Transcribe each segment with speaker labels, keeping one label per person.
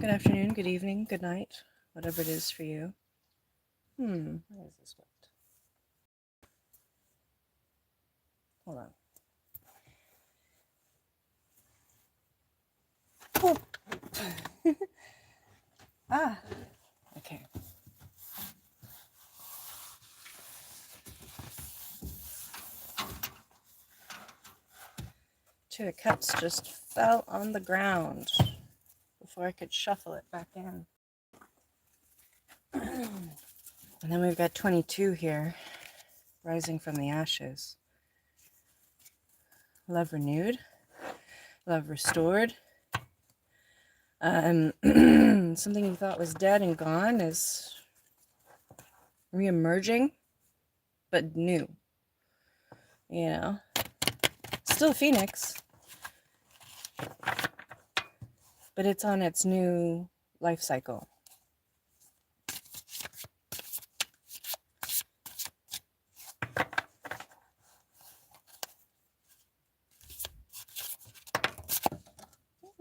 Speaker 1: Good afternoon, good evening, good night, whatever it is for you. Where is this book? Hold on. Oh. Okay. Two of Cups just fell on the ground before I could shuffle it back in. And then we've got 22 here, rising from the ashes. Love renewed, love restored. Something you thought was dead and gone is re-emerging, but new. You know, still a phoenix, but it's on its new life cycle.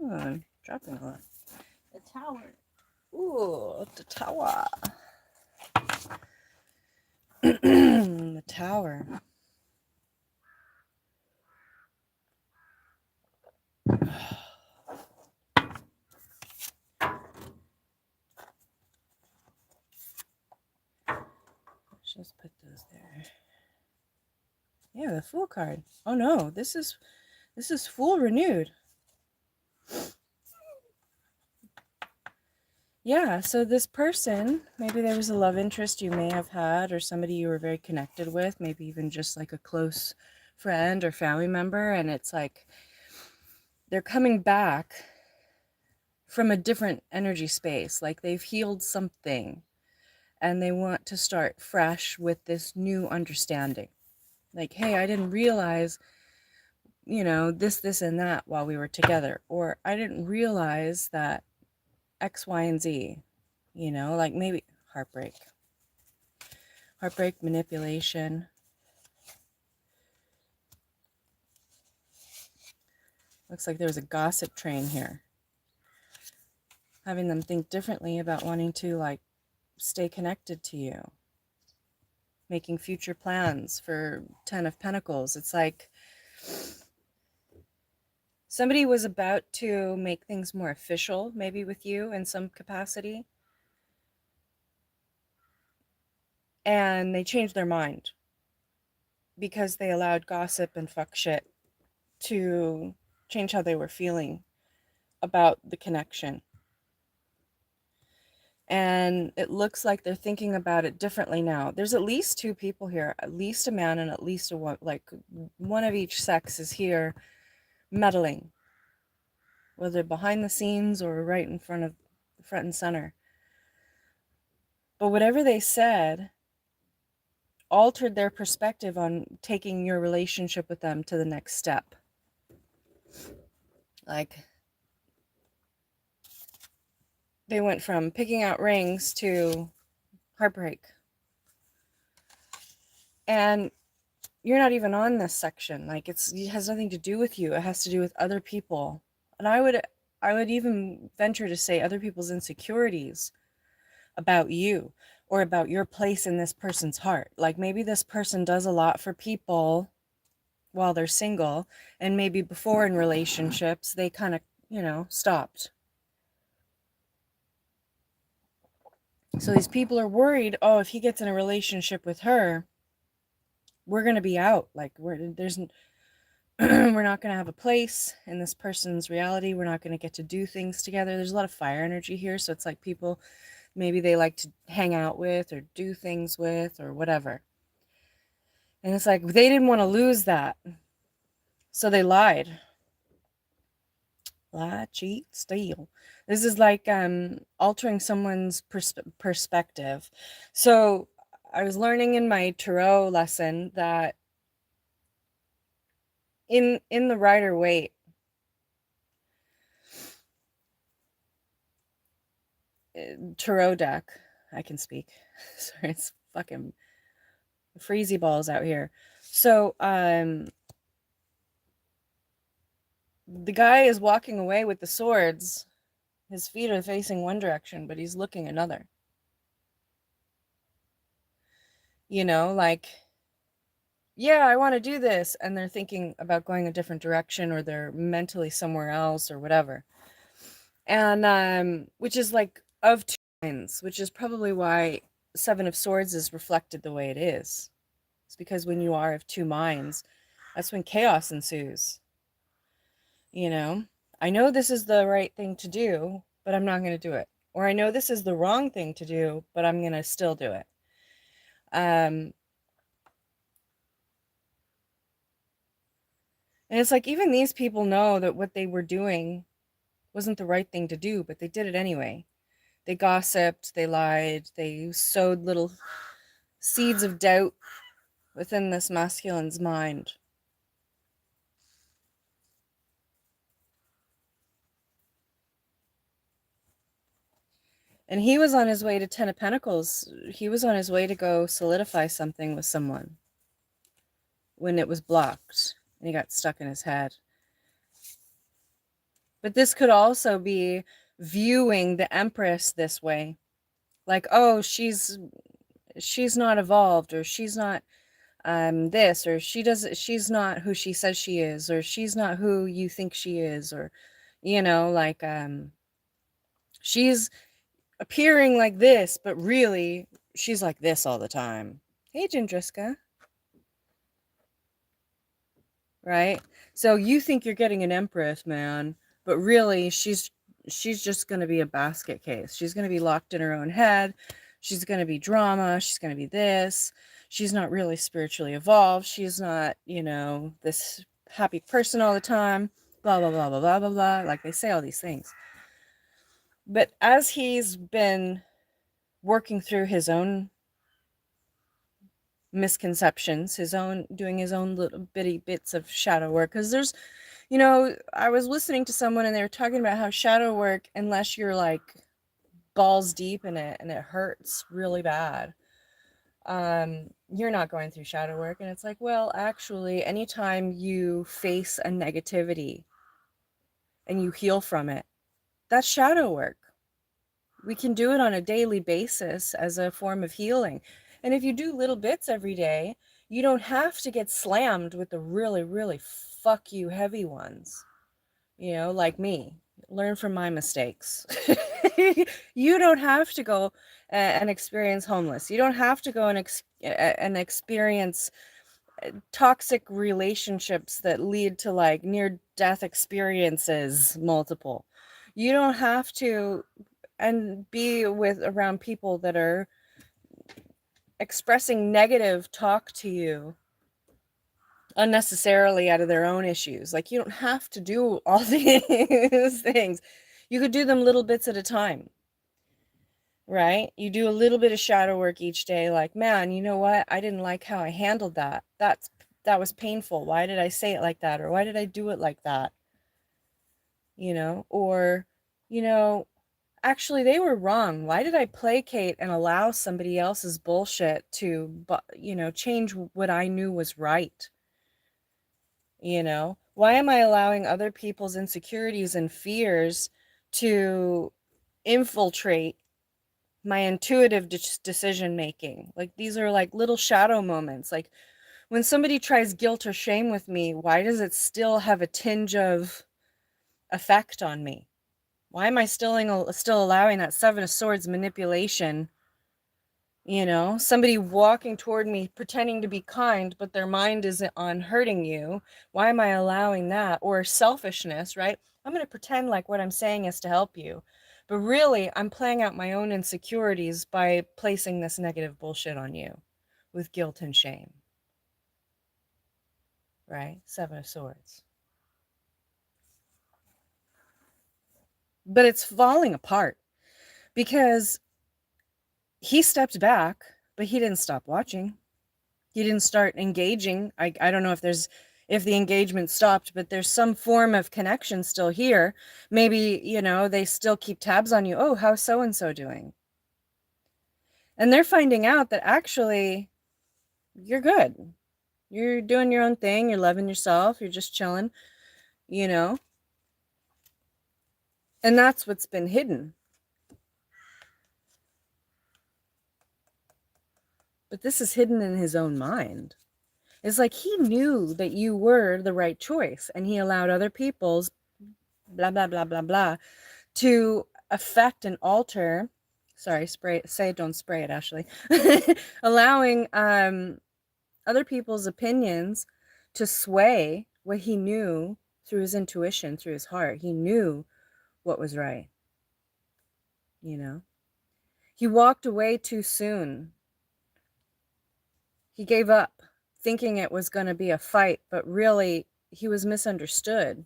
Speaker 1: Oh, I'm dropping a lot. The tower. Ooh, the tower. The tower. Let's just put those there. Yeah, the Fool card. Oh no, this is Fool renewed. Yeah, so this person, maybe there was a love interest you may have had, or somebody you were very connected with, maybe even just like a close friend or family member, and it's like they're coming back from a different energy space, like they've healed something and they want to start fresh with this new understanding. Like, hey, I didn't realize, this, and that while we were together, or I didn't realize that X, Y, and Z, like maybe heartbreak, manipulation. Looks like there's a gossip train here, having them think differently about wanting to like stay connected to you, making future plans for 10 of Pentacles. It's like somebody was about to make things more official, maybe with you in some capacity, and they changed their mind because they allowed gossip and fuck shit to change how they were feeling about the connection. And it looks like they're thinking about it differently now. There's at least two people here, at least a man and at least a one, like one of each sex is here meddling, whether behind the scenes or right in front and center. But whatever they said altered their perspective on taking your relationship with them to the next step. Like, they went from picking out rings to heartbreak. And you're not even on this section. Like, it has nothing to do with you. It has to do with other people. And I would even venture to say other people's insecurities about you or about your place in this person's heart. Like, maybe this person does a lot for people while they're single, and maybe before in relationships they kind of, stopped. So these people are worried, oh, if he gets in a relationship with her, we're going to be out. Like, we're not going to have a place in this person's reality. We're not going to get to do things together. There's a lot of fire energy here. So it's like people, maybe they like to hang out with or do things with or whatever. And it's like, they didn't want to lose that. So they lied. Lie, cheat, steal. This is like altering someone's perspective. So I was learning in my tarot lesson that in the Rider-Waite, tarot deck, I can speak. Sorry, it's fucking freezy balls out here. So the guy is walking away with the swords. His feet are facing one direction, but he's looking another. You know, like, yeah, I want to do this. And they're thinking about going a different direction, or they're mentally somewhere else or whatever. And which is like of two minds, which is probably why Seven of Swords is reflected the way it is. It's because when you are of two minds, that's when chaos ensues. You know, I know this is the right thing to do, but I'm not going to do it. Or I know this is the wrong thing to do, but I'm going to still do it. And it's like, even these people know that what they were doing wasn't the right thing to do, but they did it anyway. They gossiped, they lied, they sowed little seeds of doubt within this masculine's mind. And he was on his way to Ten of Pentacles. He was on his way to go solidify something with someone when it was blocked and he got stuck in his head. But this could also be viewing the Empress this way. Like, oh, she's not evolved, or she's not this, or she's not who she says she is, or she's not who you think she is, or like she's appearing like this, but really she's like this all the time. Hey, Jindriska. Right? So you think you're getting an Empress, man, but really she's just going to be a basket case. She's going to be locked in her own head. She's going to be drama. She's going to be this. She's not really spiritually evolved. She's not, this happy person all the time. Blah, blah, blah, blah, blah, blah, blah. Like, they say all these things. But as he's been working through his own misconceptions, doing his own little bitty bits of shadow work, because there's, I was listening to someone and they were talking about how shadow work, unless you're like balls deep in it and it hurts really bad, you're not going through shadow work. And it's like, well, actually, anytime you face a negativity and you heal from it, that's shadow work. We can do it on a daily basis as a form of healing. And if you do little bits every day, you don't have to get slammed with the really, really fuck you heavy ones. Like me. Learn from my mistakes. You don't have to go and experience homeless. You don't have to go and experience toxic relationships that lead to like near death experiences, multiple. You don't have to and be around people that are expressing negative talk to you unnecessarily out of their own issues. Like, you don't have to do all these things. You could do them little bits at a time, right? You do a little bit of shadow work each day. Like, man, you know what? I didn't like how I handled that. That was painful. Why did I say it like that? Or why did I do it like that? Or, actually, they were wrong. Why did I placate and allow somebody else's bullshit to, change what I knew was right? Why am I allowing other people's insecurities and fears to infiltrate my intuitive decision making? Like, these are like little shadow moments. Like, when somebody tries guilt or shame with me, why does it still have a tinge of effect on me? Why am I still allowing that Seven of Swords manipulation? Somebody walking toward me pretending to be kind, but their mind is on hurting you. Why am I allowing that? Or selfishness, right? I'm going to pretend like what I'm saying is to help you, but really I'm playing out my own insecurities by placing this negative bullshit on you with guilt and shame, right? Seven of Swords. But it's falling apart because he stepped back, but he didn't stop watching. He didn't start engaging. I don't know if the engagement stopped, but there's some form of connection still here. Maybe, they still keep tabs on you. Oh, how's so-and-so doing? And they're finding out that actually you're good. You're doing your own thing. You're loving yourself. You're just chilling, And that's what's been hidden. But this is hidden in his own mind. It's like he knew that you were the right choice, and he allowed other people's blah, blah, blah, blah, blah to affect and alter. Sorry, say it, don't spray it, Ashley. Allowing other people's opinions to sway what he knew through his intuition, through his heart. He knew what was right. You know, he walked away too soon. He gave up, thinking it was going to be a fight, but really he was misunderstood.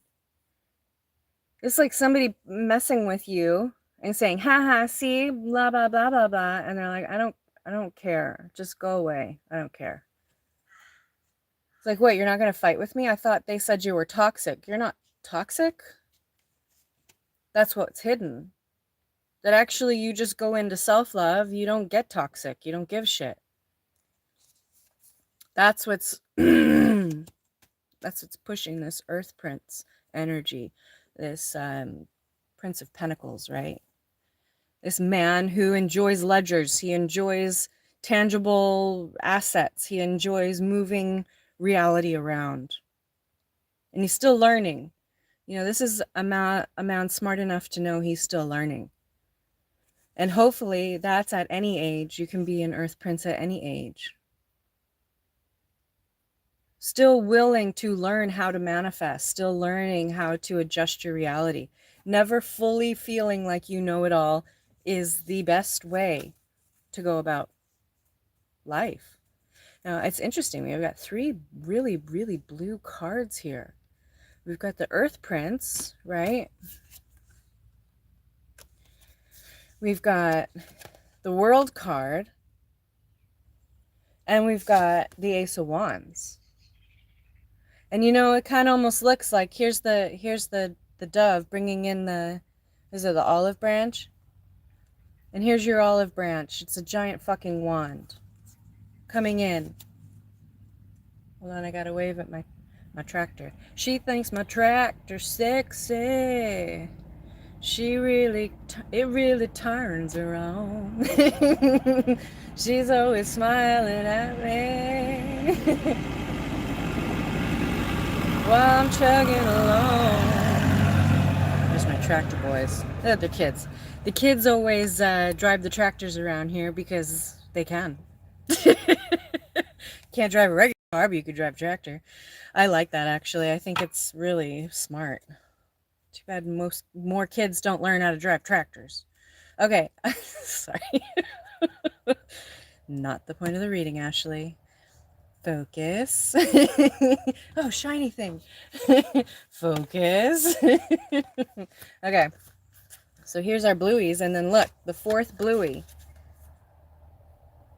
Speaker 1: It's like somebody messing with you and saying, "Ha ha, see, blah blah blah blah blah," and they're like, I don't care. Just go away. I don't care." It's like, "What, you're not going to fight with me? I thought they said you were toxic." You're not toxic. That's what's hidden. That actually you just go into self-love. You don't get toxic. You don't give shit. That's what's that's what's pushing this Earth Prince energy, this Prince of Pentacles, right? This man who enjoys ledgers. He enjoys tangible assets. He enjoys moving reality around. And he's still learning. You know, this is a man smart enough to know he's still learning. And hopefully that's at any age. You can be an Earth Prince at any age. Still willing to learn how to manifest, still learning how to adjust your reality. Never fully feeling like you know it all is the best way to go about life. Now, it's interesting. We've got three really, really blue cards here. We've got the Earth Prince, right? We've got the World card. And we've got the Ace of Wands. And you know, it kind of almost looks like here's the dove bringing in the, is it the olive branch? And here's your olive branch. It's a giant fucking wand coming in. Hold on, I gotta wave at my tractor. She thinks my tractor's sexy. She really, it really turns her on. She's always smiling at me. While I'm chugging along. There's my tractor boys. They're the kids. The kids always drive the tractors around here because they can. Can't drive a regular car, but you could drive a tractor. I like that, actually. I think it's really smart. Too bad more kids don't learn how to drive tractors. Okay. Sorry. Not the point of the reading, Ashley. Focus. Oh, shiny thing. Focus. Okay. So here's our blueies. And then look, the fourth bluey.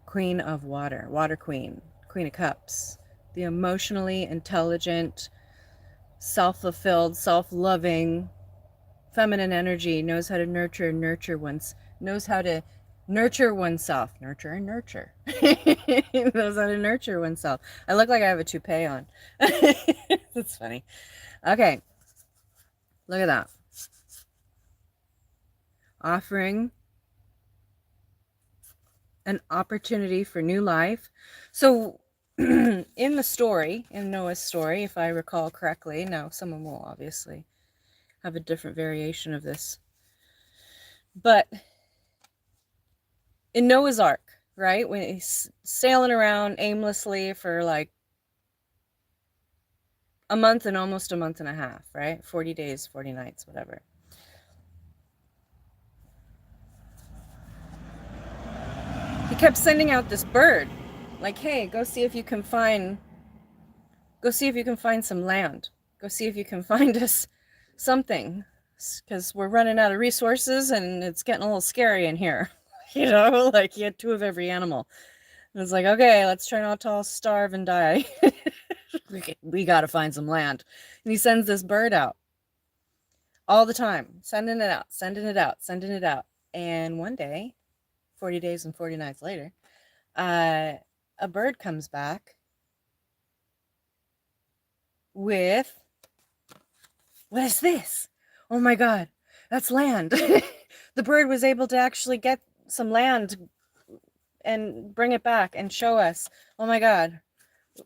Speaker 1: Queen of Water. Water Queen. Queen of Cups. The emotionally intelligent, self-fulfilled, self-loving, feminine energy, knows how to nurture knows how to nurture oneself. Nurture and nurture. Knows how to nurture oneself. I look like I have a toupee on. That's funny. Okay. Look at that. Offering an opportunity for new life. So in the story, in Noah's story, if I recall correctly, now someone will obviously have a different variation of this. But in Noah's Ark, right, when he's sailing around aimlessly for like a month and almost a month and a half, right? 40 days, 40 nights, whatever. He kept sending out this bird, like, hey, go see if you can find some land. Go see if you can find us something, because we're running out of resources and it's getting a little scary in here. You know, like he had two of every animal. And it's like, okay, let's try not to all starve and die. We got to find some land. And he sends this bird out all the time, sending it out, sending it out, sending it out. And one day, 40 days and 40 nights later, a bird comes back with, what is this? Oh my God. That's land. The bird was able to actually get some land and bring it back and show us. Oh my God.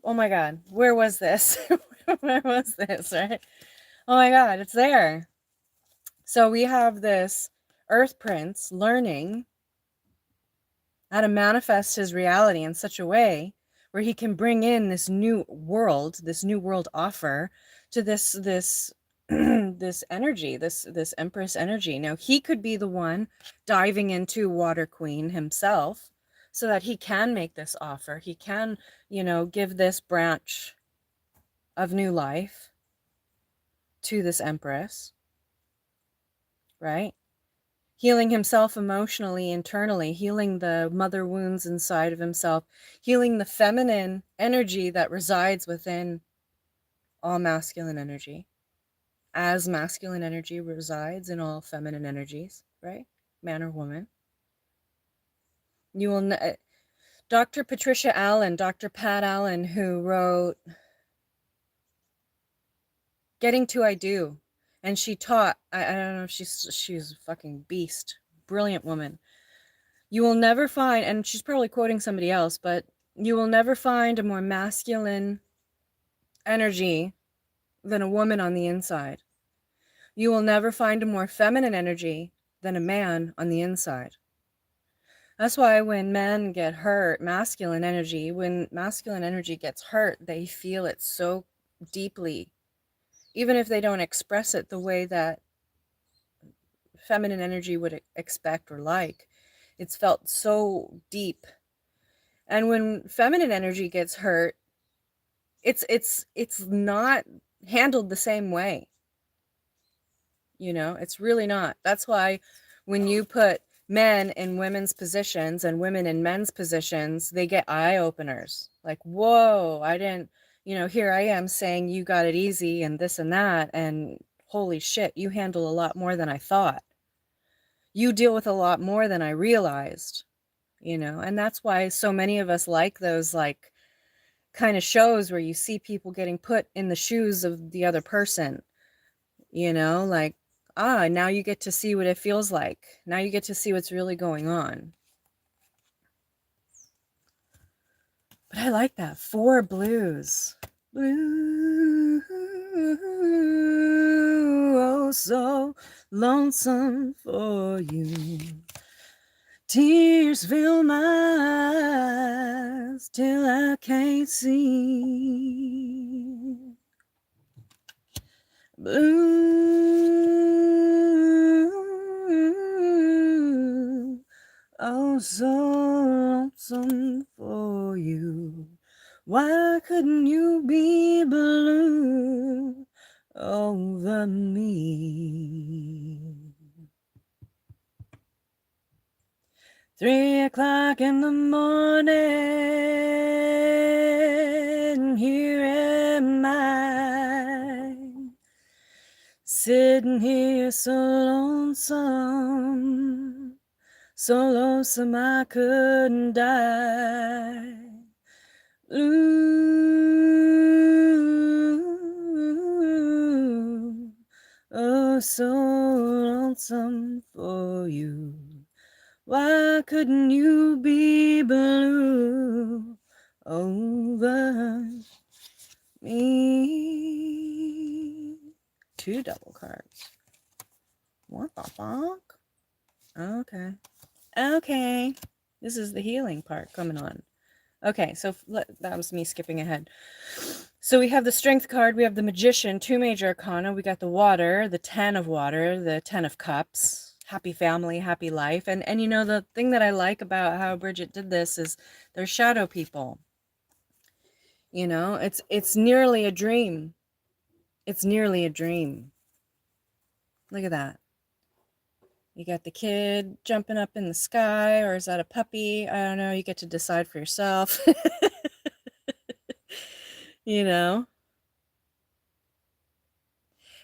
Speaker 1: Oh my God. Where was this? Where was this, right? Oh my God, it's there. So we have this Earth Prince learning how to manifest his reality in such a way where he can bring in this new world offer to this this energy, this Empress energy. Now he could be the one diving into Water Queen himself so that he can make this offer. He can, give this branch of new life to this Empress, right? Healing himself emotionally, internally, healing the mother wounds inside of himself, healing the feminine energy that resides within all masculine energy, as masculine energy resides in all feminine energies, right? Man or woman. You will, Dr. Patricia Allen, Dr. Pat Allen, who wrote Getting to I Do, and she taught, I don't know if she's a fucking beast, brilliant woman. You will never find, and she's probably quoting somebody else, but you will never find a more masculine energy than a woman on the inside. You will never find a more feminine energy than a man on the inside. That's why when men get hurt, when masculine energy gets hurt, they feel it so deeply, even if they don't express it the way that feminine energy would expect or like. It's felt so deep. And when feminine energy gets hurt, it's not handled the same way. It's really not. That's why when you put men in women's positions and women in men's positions, they get eye openers. Like, whoa, I didn't, here I am saying you got it easy and this and that, and holy shit, you handle a lot more than I thought. You deal with a lot more than I realized, and that's why so many of us like those, like, kind of shows where you see people getting put in the shoes of the other person, like, now you get to see what it feels like. Now you get to see what's really going on. But I like that. 4 blues. Blue, oh, so lonesome for you. Tears fill my eyes till I can't see. Blue, oh, so lonesome for you. Why couldn't you be blue over me? 3 o'clock in the morning, here am I, sitting here so lonesome I couldn't die. Ooh, oh, so lonesome for you. Why couldn't you be blue over me? 2 double cards. What the fuck? Okay. This is the healing part coming on. Okay, so that was me skipping ahead. So we have the Strength card, we have the Magician, 2 major arcana, we got the Water, the 10 of Water, the 10 of Cups, happy family, happy life. And the thing that I like about how Bridget did this is they're shadow people. It's nearly a dream. It's nearly a dream. Look at that. You got the kid jumping up in the sky, or is that a puppy? I don't know. You get to decide for yourself.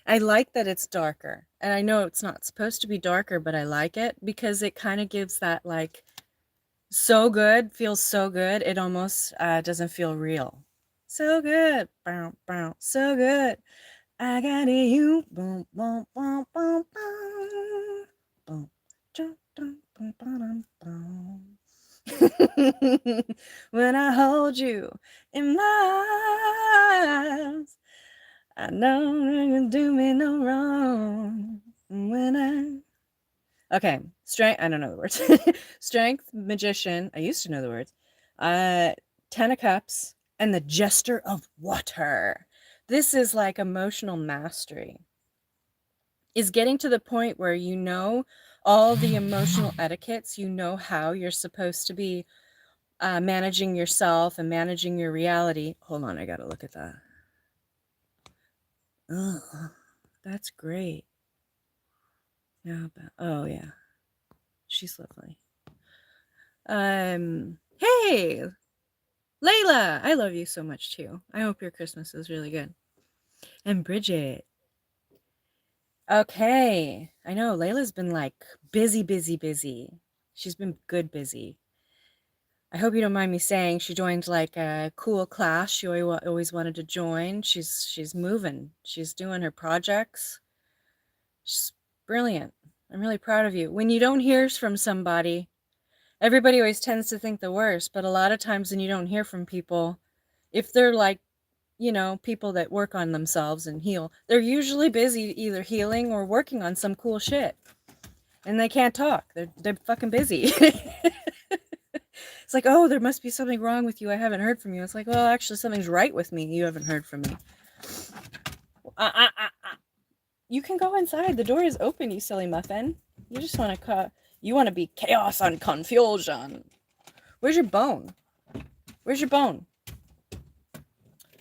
Speaker 1: I like that it's darker. And I know it's not supposed to be darker, but I like it because it kind of gives that, like, so good, feels so good. It almost doesn't feel real. So good. Bow, bow, so good. I got you. Boom, boom, boom, boom, boom. When I hold you in my arms, I know you can do me no wrong. Okay, strength. I don't know the words. Strength, magician. I used to know the words. Uh, Ten of Cups and the Jester of Water. This is like emotional mastery. Is getting to the point where you know all the emotional etiquettes, you know how you're supposed to be managing yourself and managing your reality. Hold on, I gotta look at that. Oh, that's great. Yeah, oh yeah, she's lovely. Hey, Layla, I love you so much too. I hope your Christmas is really good. And Bridget. Okay, I know Layla's been like busy, busy, busy. She's been good busy. I hope you don't mind me saying she joined like a cool class she always wanted to join. She's moving. She's doing her projects. She's brilliant. I'm really proud of you. When you don't hear from somebody, everybody always tends to think the worst, but a lot of times when you don't hear from people, if they're like, you know, people that work on themselves and heal, they're usually busy either healing or working on some cool shit. And they can't talk. They're fucking busy. It's like, oh, there must be something wrong with you. I haven't heard from you. It's like, well, actually, something's right with me. You haven't heard from me. You can go inside. The door is open, you silly muffin. You just want to you want to be chaos and confusion. Where's your bone? Where's your bone?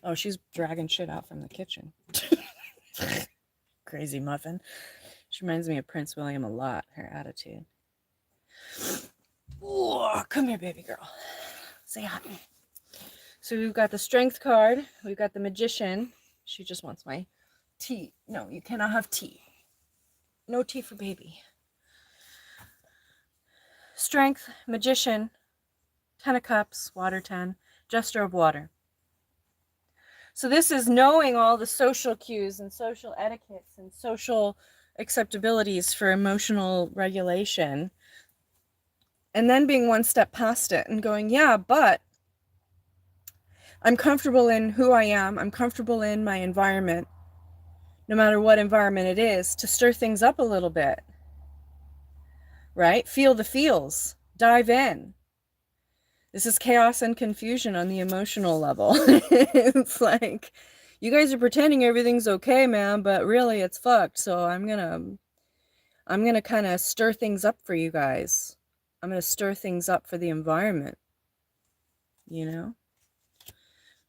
Speaker 1: Oh, she's dragging shit out from the kitchen. Crazy muffin. She reminds me of Prince William a lot, her attitude. Oh, come here, baby girl. Say hi. So we've got the Strength card. We've got the Magician. She just wants my tea. No, you cannot have tea. No tea for baby. Strength, Magician, Ten of Cups, Water 10, Jester of Water. So this is knowing all the social cues and social etiquettes and social acceptabilities for emotional regulation. And then being one step past it and going, yeah, but I'm comfortable in who I am. I'm comfortable in my environment, no matter what environment it is, to stir things up a little bit, right? Feel the feels, dive in. This is chaos and confusion on the emotional level. It's like, you guys are pretending everything's okay, man, but really it's fucked. So I'm gonna kind of stir things up for you guys. I'm gonna stir things up for the environment, you know?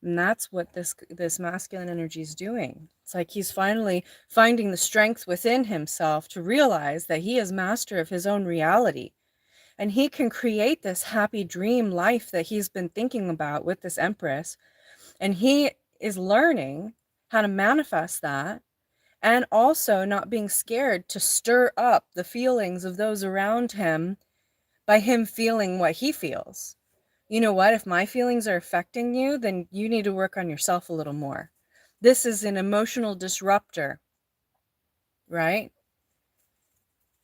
Speaker 1: And that's what this masculine energy is doing. It's like he's finally finding the strength within himself to realize that he is master of his own reality. And he can create this happy dream life that he's been thinking about with this Empress. And he is learning how to manifest that, and also not being scared to stir up the feelings of those around him by him feeling what he feels. You know what? If my feelings are affecting you, then you need to work on yourself a little more. This is an emotional disruptor, right?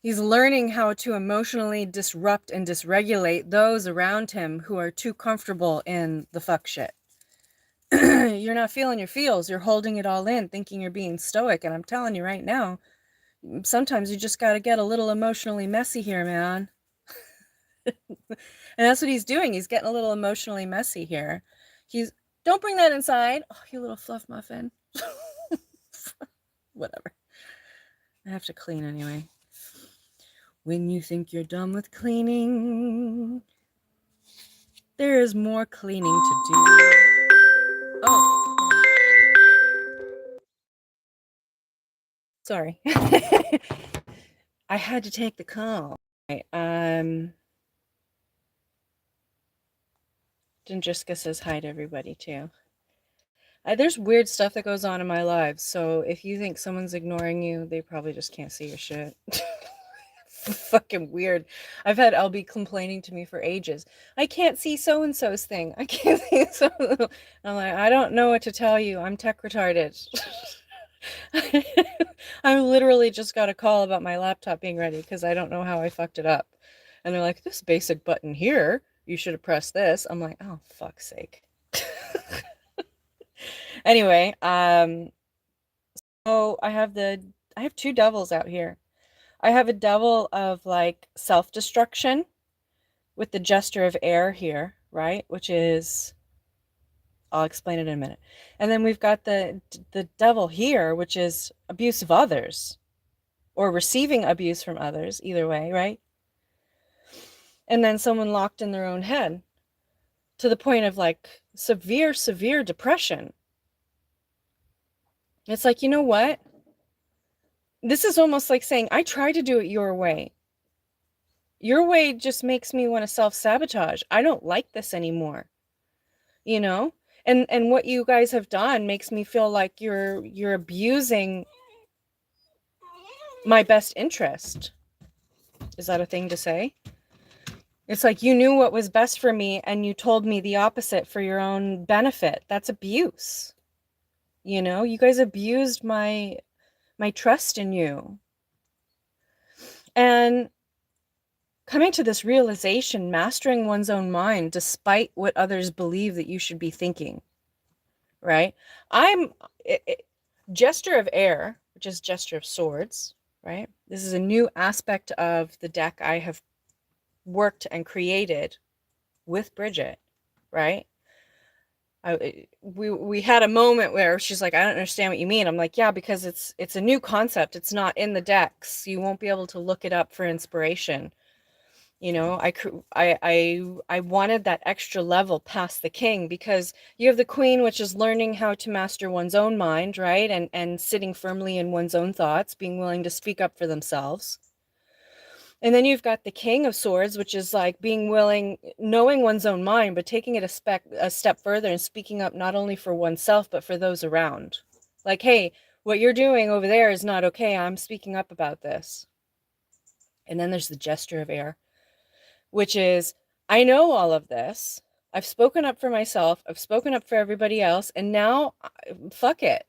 Speaker 1: He's learning how to emotionally disrupt and dysregulate those around him who are too comfortable in the fuck shit. You're not feeling your feels. You're holding it all in, thinking you're being stoic. And I'm telling you right now, sometimes you just got to get a little emotionally messy here, man. And that's what he's doing. He's getting a little emotionally messy here. Don't bring that inside. Oh, you little fluff muffin. Whatever. I have to clean anyway. When you think you're done with cleaning, there is more cleaning to do. Oh. Sorry. I had to take the call. Jessica says hi to everybody too. There's weird stuff that goes on in my life, so if you think someone's ignoring you, they probably just can't see your shit. Fucking weird. I've had LB complaining to me for ages. I can't see so-and-so's thing. I can't see so. I'm like, I don't know what to tell you. I'm tech retarded. I literally just got a call about my laptop being ready because I don't know how I fucked it up. And they're like, this basic button here, you should have pressed this. I'm like, oh, fuck's sake. Anyway, so I have two devils out here. I have a devil of like self-destruction with the gesture of air here, right? Which is, I'll explain it in a minute. And then we've got the devil here, which is abuse of others or receiving abuse from others, either way, right? And then someone locked in their own head to the point of like severe, severe depression. It's like, you know what? This is almost like saying, I try to do it your way. Your way just makes me want to self-sabotage. I don't like this anymore, you know? And what you guys have done makes me feel like you're abusing my best interest. Is that a thing to say? It's like you knew what was best for me and you told me the opposite for your own benefit. That's abuse. You know, you guys abused my trust in you. And coming to this realization, mastering one's own mind despite what others believe that you should be thinking, right? Gesture of air, which is gesture of swords, right? This is a new aspect of the deck I have worked and created with Bridget, right? We had a moment where she's like, I don't understand what you mean. I'm like, yeah, because it's a new concept. It's not in the decks. You won't be able to look it up for inspiration. You know, I wanted that extra level past the king because you have the queen, which is learning how to master one's own mind, right? And sitting firmly in one's own thoughts, being willing to speak up for themselves. And then you've got the king of swords, which is like being willing, knowing one's own mind, but taking it a step further and speaking up not only for oneself, but for those around. Like, hey, what you're doing over there is not okay. I'm speaking up about this. And then there's the gesture of air, which is, I know all of this. I've spoken up for myself. I've spoken up for everybody else. And now, fuck it.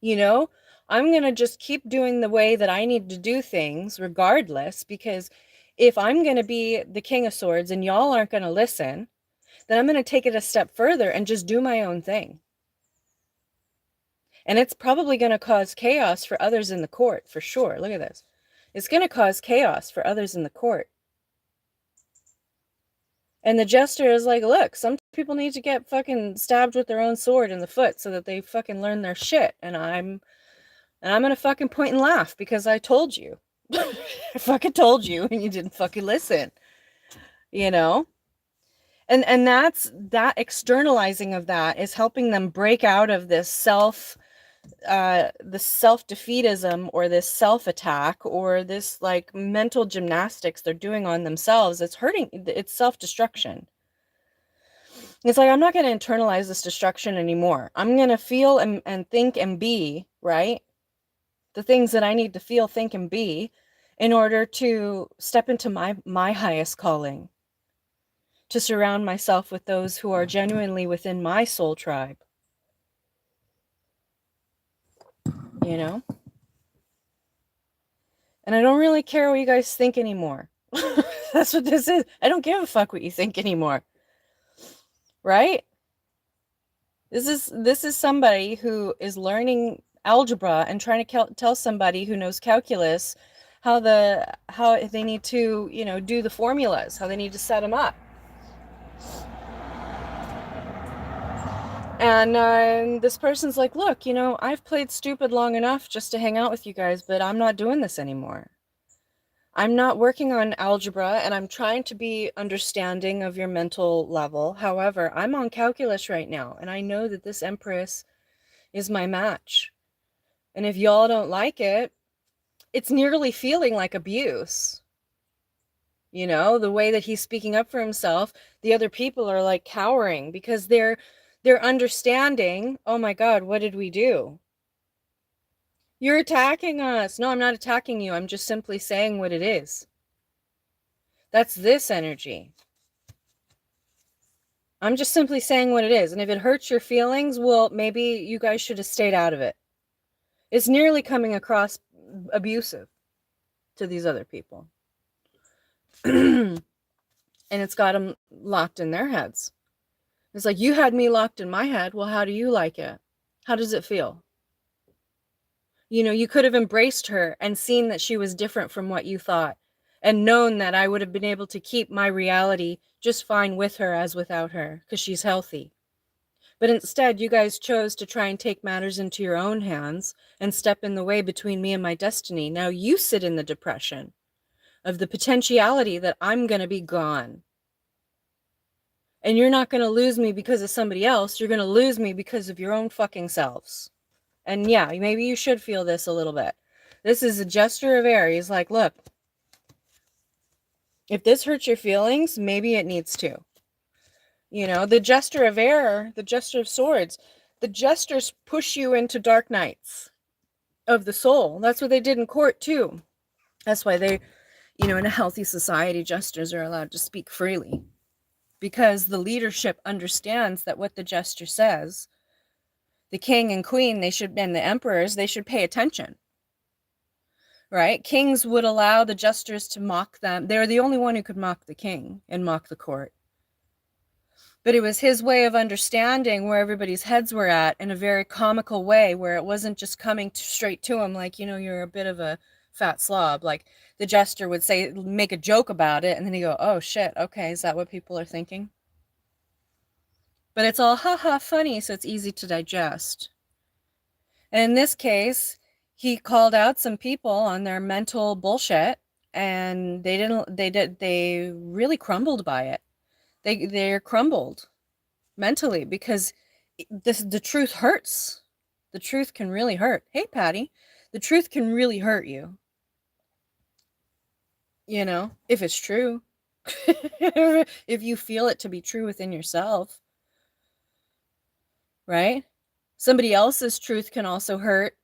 Speaker 1: You know, I'm going to just keep doing the way that I need to do things regardless, because if I'm going to be the king of swords and y'all aren't going to listen, then I'm going to take it a step further and just do my own thing. And it's probably going to cause chaos for others in the court, for sure. Look at this. It's going to cause chaos for others in the court. And the jester is like, look, some people need to get fucking stabbed with their own sword in the foot so that they fucking learn their shit. And I'm gonna fucking point and laugh because I told you. I fucking told you and you didn't fucking listen. You know? And that externalizing of that is helping them break out of this self-defeatism or this self-attack or this like mental gymnastics they're doing on themselves. It's hurting, it's self-destruction. It's like, I'm not going to internalize this destruction anymore. I'm going to feel and think and be, right? The things that I need to feel, think, and be in order to step into my highest calling, to surround myself with those who are genuinely within my soul tribe. You know? And I don't really care what you guys think anymore. That's what this is. I don't give a fuck what you think anymore. Right? This is somebody who is learning algebra and trying to tell somebody who knows calculus how they need to, you know, do the formulas, how they need to set them up. And this person's like, look, you know, I've played stupid long enough just to hang out with you guys, but I'm not doing this anymore. I'm not working on algebra and I'm trying to be understanding of your mental level. However, I'm on calculus right now and I know that this Empress is my match. And if y'all don't like it, it's nearly feeling like abuse. You know, the way that he's speaking up for himself, the other people are like cowering because they're understanding, oh my God, what did we do? You're attacking us. No, I'm not attacking you. I'm just simply saying what it is. That's this energy. I'm just simply saying what it is. And if it hurts your feelings, well, maybe you guys should have stayed out of it. It's nearly coming across abusive to these other people. And it's got them locked in their heads. It's like, you had me locked in my head. Well, how do you like it? How does it feel? You know, you could have embraced her and seen that she was different from what you thought, and known that I would have been able to keep my reality just fine with her as without her, because she's healthy. But instead, you guys chose to try and take matters into your own hands and step in the way between me and my destiny. Now you sit in the depression of the potentiality that I'm going to be gone. And you're not going to lose me because of somebody else. You're going to lose me because of your own fucking selves. And yeah, maybe you should feel this a little bit. This is a gesture of Aries. Like, look, if this hurts your feelings, maybe it needs to. You know, the gesture of air, the gesture of swords, the gestures push you into dark nights of the soul. That's what they did in court too. That's why they, you know, in a healthy society, jesters are allowed to speak freely, because the leadership understands that what the jester says, the king and queen, they should, and the emperors, they should pay attention. Right? Kings would allow the jesters to mock them. They're the only one who could mock the king and mock the court. But it was his way of understanding where everybody's heads were at in a very comical way, where it wasn't just coming straight to him like, you know, you're a bit of a fat slob. Like, the jester would say, make a joke about it, and then he'd go, oh shit, okay, is that what people are thinking? But it's all haha funny, so it's easy to digest. And in this case, he called out some people on their mental bullshit, and they really crumbled by it. They're crumbled mentally, because the truth hurts. The truth can really hurt. Hey, Patty, the truth can really hurt you. You know, if it's true. If you feel it to be true within yourself, right? Somebody else's truth can also hurt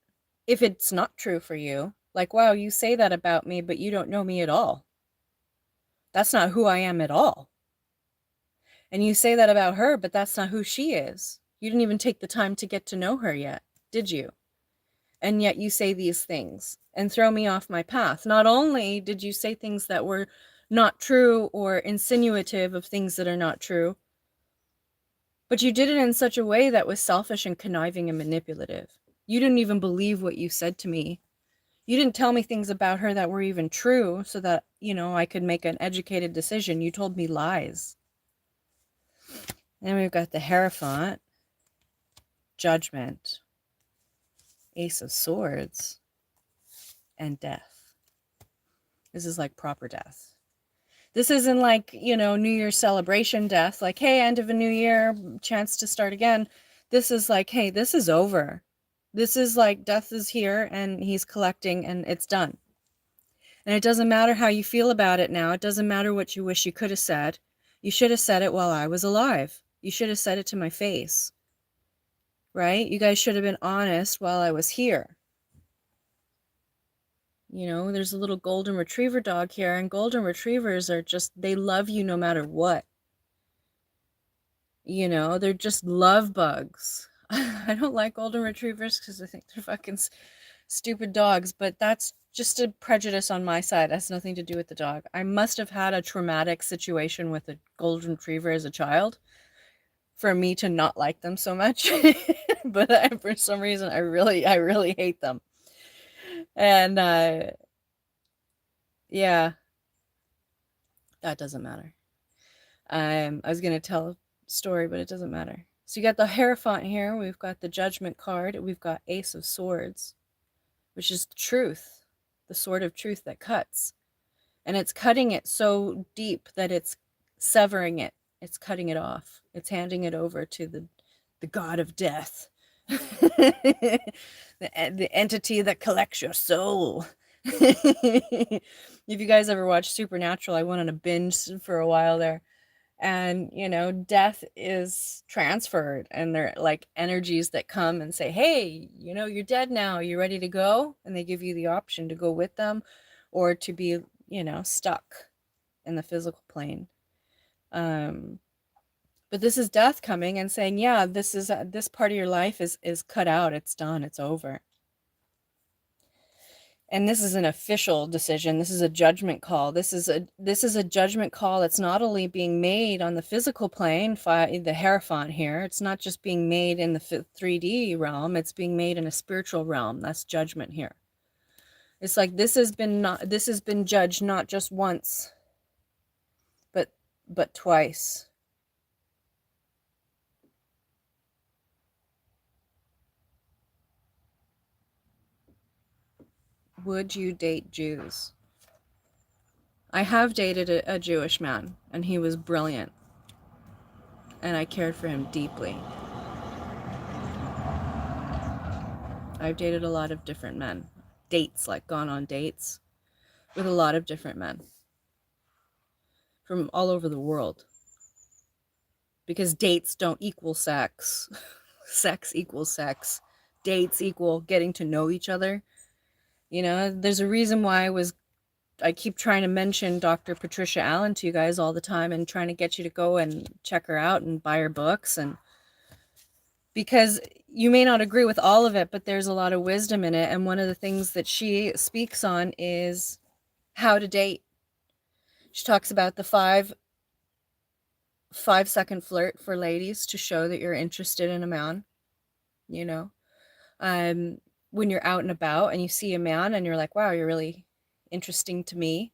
Speaker 1: if it's not true for you. Like, wow, you say that about me, but you don't know me at all. That's not who I am at all. And you say that about her, but that's not who she is. You didn't even take the time to get to know her yet, did you? And yet you say these things and throw me off my path. Not only did you say things that were not true or insinuative of things that are not true, but you did it in such a way that was selfish and conniving and manipulative. You didn't even believe what you said to me. You didn't tell me things about her that were even true so that, you know, I could make an educated decision. You told me lies. Then we've got the Hierophant, Judgment, Ace of Swords, and Death. This is like proper death. This isn't like, you know, New Year's celebration death, like, hey, end of a new year, chance to start again. This is like, hey, this is over. This is like, death is here and he's collecting and it's done. And it doesn't matter how you feel about it now. It doesn't matter what you wish you could have said. You should have said it while I was alive. You should have said it to my face. Right? You guys should have been honest while I was here. You know, there's a little golden retriever dog here, and golden retrievers are just, they love you no matter what. You know, they're just love bugs. I don't like golden retrievers because I think they're fucking stupid dogs, but that's just a prejudice on my side. It has nothing to do with the dog. I must have had a traumatic situation with a golden retriever as a child for me to not like them so much. But for some reason, I really hate them. And yeah, that doesn't matter. I was gonna tell a story, but it doesn't matter. So you got the Hierophant here. We've got the Judgment card. We've got Ace of Swords, which is truth, the sword of truth that cuts. And it's cutting it so deep that it's severing it. It's cutting it off. It's handing it over to the god of death. the entity that collects your soul. If you guys ever watched Supernatural, I went on a binge for a while there. And, you know, death is transferred, and they're like energies that come and say, hey, you know, you're dead now. You ready to go? And they give you the option to go with them or to be, you know, stuck in the physical plane. But this is death coming and saying, yeah, this is this part of your life is cut out. It's done. It's over. And this is an official decision. This is a judgment call. This is a judgment call that's not only being made on the physical plane, the Hierophant here. It's not just being made in the 3D realm. It's being made in a spiritual realm. That's judgment here. It's like this has been judged not just once, but twice. Would you date Jews? I have dated a Jewish man, and he was brilliant, and I cared for him deeply. I've dated a lot of different men. Dates, like gone on dates with a lot of different men from all over the world. Because dates don't equal sex. Sex equals sex. Dates equal getting to know each other. You know, there's a reason why I keep trying to mention Dr. Patricia Allen to you guys all the time and trying to get you to go and check her out and buy her books, and because you may not agree with all of it, but there's a lot of wisdom in it. And one of the things that she speaks on is how to date. She talks about the 5-second flirt for ladies to show that you're interested in a man, you know. When you're out and about and you see a man and you're like, wow, you're really interesting to me.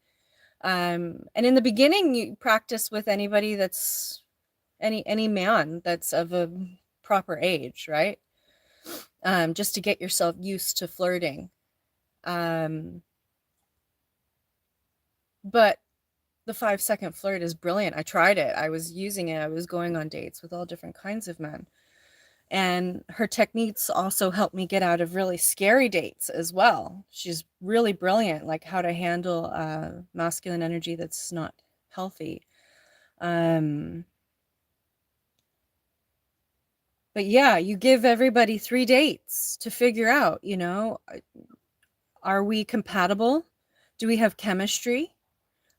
Speaker 1: And in the beginning, you practice with anybody that's any man that's of a proper age, right? Just to get yourself used to flirting. But the 5-second flirt is brilliant. I tried it. I was using it. I was going on dates with all different kinds of men. And her techniques also helped me get out of really scary dates as well. She's really brilliant, like how to handle masculine energy that's not healthy. But yeah, you give everybody 3 dates to figure out, you know, are we compatible? Do we have chemistry?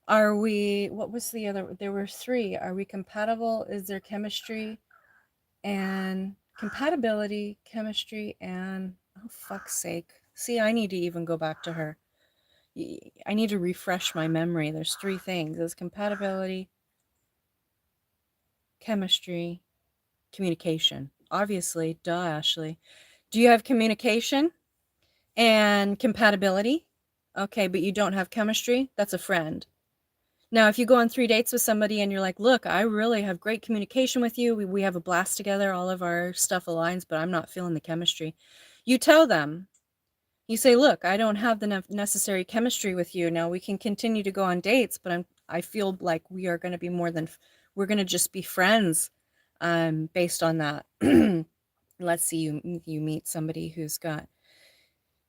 Speaker 1: What was the other? There were 3. Are we compatible? Is there chemistry? And compatibility, chemistry, and oh, fuck's sake. See, I need to even go back to her. I need to refresh my memory. There's 3 things. There's compatibility, chemistry, communication. Obviously, duh, Ashley. Do you have communication and compatibility? Okay, but you don't have chemistry? That's a friend. Now, if you go on 3 dates with somebody and you're like, look, I really have great communication with you. We have a blast together. All of our stuff aligns, but I'm not feeling the chemistry. You tell them, you say, look, I don't have the necessary chemistry with you. Now we can continue to go on dates, but I feel like we are going to be we're going to just be friends based on that. Let's see, you meet somebody who's got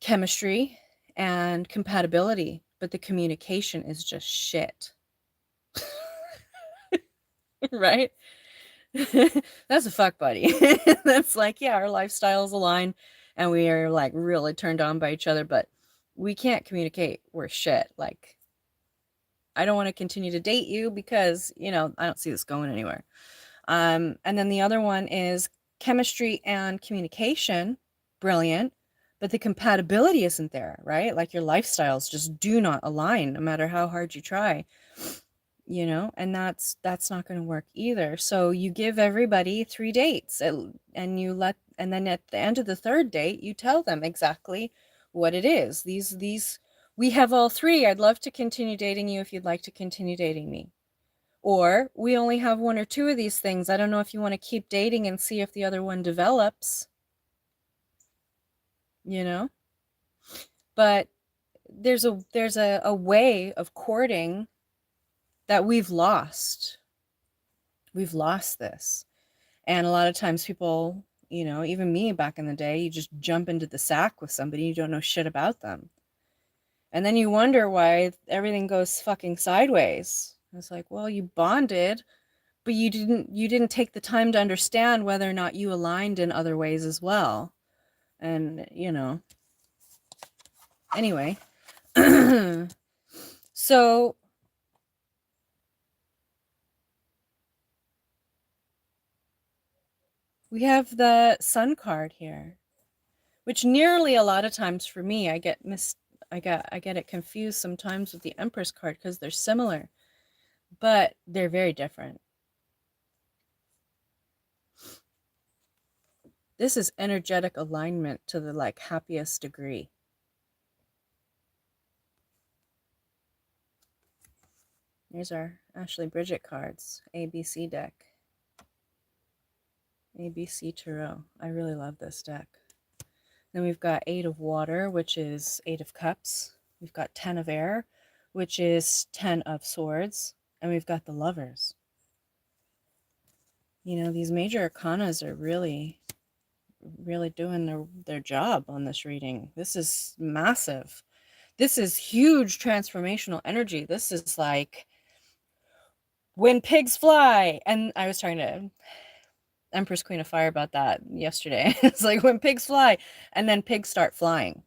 Speaker 1: chemistry and compatibility, but the communication is just shit. Right? That's a fuck buddy. That's like, yeah, our lifestyles align and we are like really turned on by each other, but we can't communicate. We're shit. Like, I don't want to continue to date you because, you know, I don't see this going anywhere. And then the other one is chemistry and communication. Brilliant. But the compatibility isn't there, right? Like your lifestyles just do not align no matter how hard you try. You know, and that's not going to work either. So you give everybody 3 dates and then at the end of the 3rd date you tell them exactly what it is. These we have all 3. I'd love to continue dating you if you'd like to continue dating me, or we only have 1 or 2 of these things. I don't know if you want to keep dating and see if the other one develops, you know. But there's a way of courting that we've lost this. And a lot of times people, you know, even me back in the day, you just jump into the sack with somebody, you don't know shit about them, and then you wonder why everything goes fucking sideways. It's like, well, you bonded, but you didn't take the time to understand whether or not you aligned in other ways as well. And you know, anyway. So we have the Sun card here, which nearly a lot of times for me, I get I get it confused sometimes with the Empress card because they're similar, but they're very different. This is energetic alignment to the like happiest degree. Here's our Ashley Bridget cards, ABC deck. ABC Tarot. I really love this deck. Then we've got 8 of Water, which is 8 of Cups. We've got 10 of Air, which is 10 of Swords. And we've got the Lovers. You know, these major arcanas are really doing their job on this reading. This is massive. This is huge transformational energy. This is like when pigs fly. And I was trying to Empress Queen of Fire about that yesterday. It's like when pigs fly and then pigs start flying.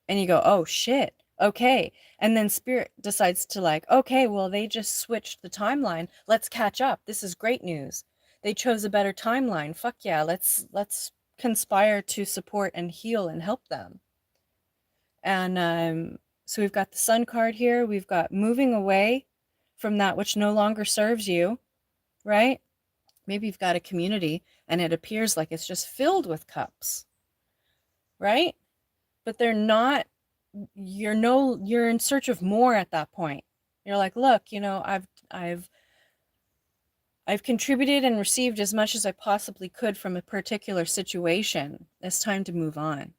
Speaker 1: And you go, oh shit, okay. And then Spirit decides to like, okay, well, they just switched the timeline. Let's catch up. This is great news. They chose a better timeline. Fuck yeah, let's conspire to support and heal and help them. And so we've got the Sun card here. We've got moving away from that which no longer serves you, right? Maybe you've got a community and it appears like it's just filled with cups, right? But they're not. You're in search of more at that point. You're like, look, you know, I've contributed and received as much as I possibly could from a particular situation. It's time to move on,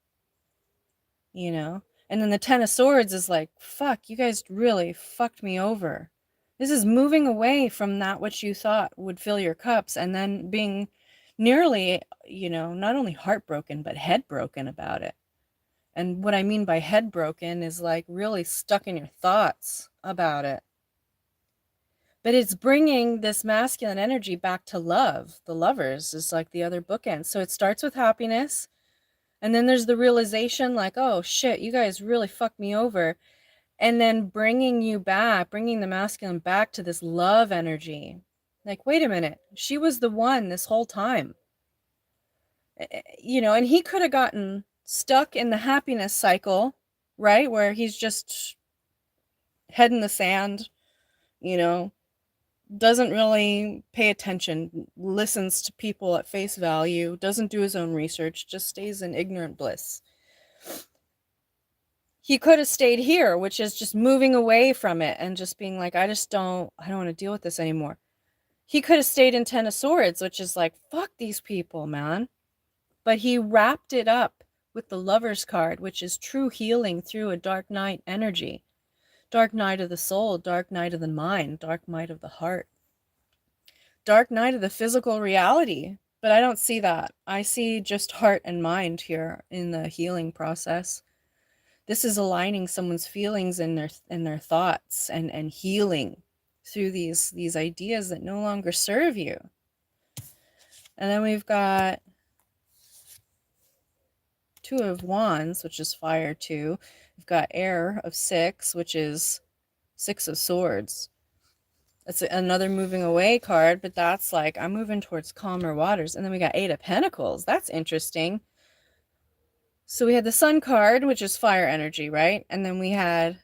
Speaker 1: you know? And then the 10 of Swords is like, fuck, you guys really fucked me over. This is moving away from that which you thought would fill your cups and then being nearly, you know, not only heartbroken, but head broken about it. And what I mean by head broken is like really stuck in your thoughts about it. But it's bringing this masculine energy back to love. The Lovers is like the other bookend. So it starts with happiness. And then there's the realization like, oh shit, you guys really fucked me over. And then bringing you back, bringing the masculine back to this love energy. Like, wait a minute, she was the one this whole time. You know, and he could have gotten stuck in the happiness cycle, right? Where he's just head in the sand, you know, doesn't really pay attention, listens to people at face value, doesn't do his own research, just stays in ignorant bliss. He could have stayed here, which is just moving away from it and just being like, I don't want to deal with this anymore. He could have stayed in 10 of Swords, which is like, fuck these people, man. But he wrapped it up with the Lover's card, which is true healing through a dark night energy. Dark night of the soul, dark night of the mind, dark night of the heart. Dark night of the physical reality. But I don't see that. I see just heart and mind here in the healing process. This is aligning someone's feelings and their thoughts and healing through these ideas that no longer serve you. And then we've got 2 of Wands, which is fire 2. We've got Air of 6, which is 6 of Swords. That's another moving away card, but that's like, I'm moving towards calmer waters. And then we got 8 of Pentacles. That's interesting. So we had the Sun card, which is fire energy, right? And then we had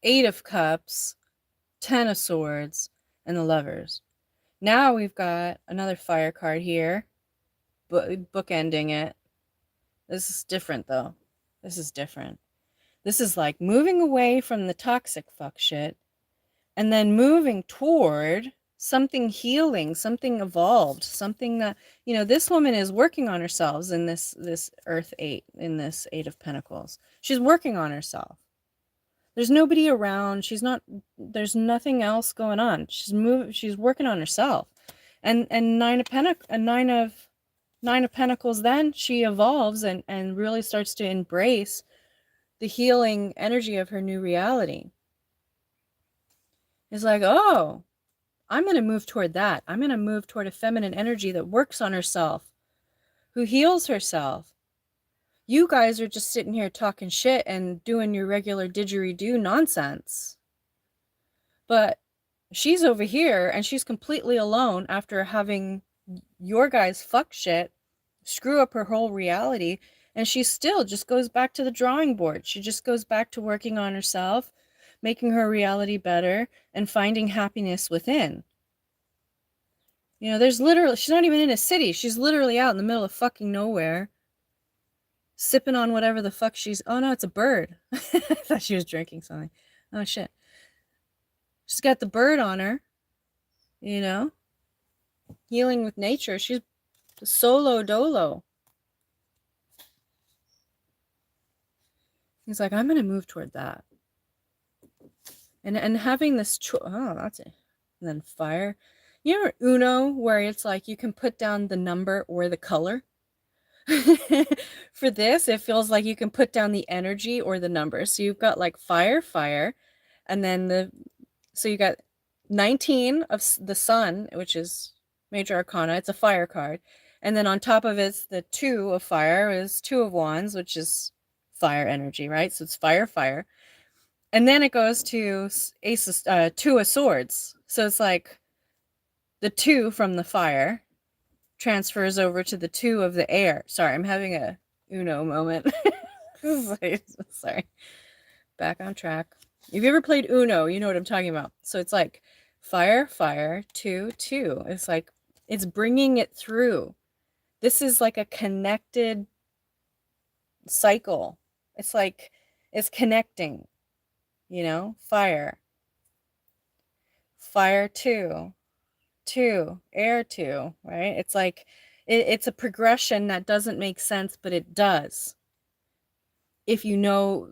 Speaker 1: 8 of Cups, 10 of Swords, and the Lovers. Now we've got another fire card here, bookending it. This is different, though. This is different. This is like moving away from the toxic fuck shit and then moving toward something healing, something evolved, something that, you know, this woman is working on herself in this Earth 8, in this 8 of Pentacles. She's working on herself. There's nobody around. There's nothing else going on. She's working on herself. And Nine of Pentacles, then she evolves and really starts to embrace the healing energy of her new reality. It's like, oh, I'm going to move toward that. I'm going to move toward a feminine energy that works on herself, who heals herself. You guys are just sitting here talking shit and doing your regular didgeridoo nonsense. But she's over here and she's completely alone after having your guys fuck shit screw up her whole reality, and she still just goes back to the drawing board. She just goes back to working on herself, making her reality better, and finding happiness within. You know, there's literally, she's not even in a city. She's literally out in the middle of fucking nowhere, sipping on whatever the fuck she's, oh no, it's a bird. I thought she was drinking something. Oh shit. She's got the bird on her, you know, healing with nature. She's solo dolo. He's like, I'm going to move toward that. And having this, oh, that's it. And then fire. You know Uno, where it's like you can put down the number or the color? For this, it feels like you can put down the energy or the number. So you've got like fire, fire, and then so you got 19 of the sun, which is major arcana. It's a fire card. And then on top of it's the 2 of fire is 2 of wands, which is fire energy, right? So it's fire, fire. And then it goes to ace of, 2 of swords. So it's like the 2 from the fire transfers over to the 2 of the air. Sorry, I'm having a Uno moment. Sorry. Back on track. If you ever played Uno, you know what I'm talking about. So it's like fire, fire, 2, 2. It's like, it's bringing it through. This is like a connected cycle. It's like, it's connecting, you know, fire, 2, 2, air 2, right? It's like, it's a progression that doesn't make sense, but it does. If you know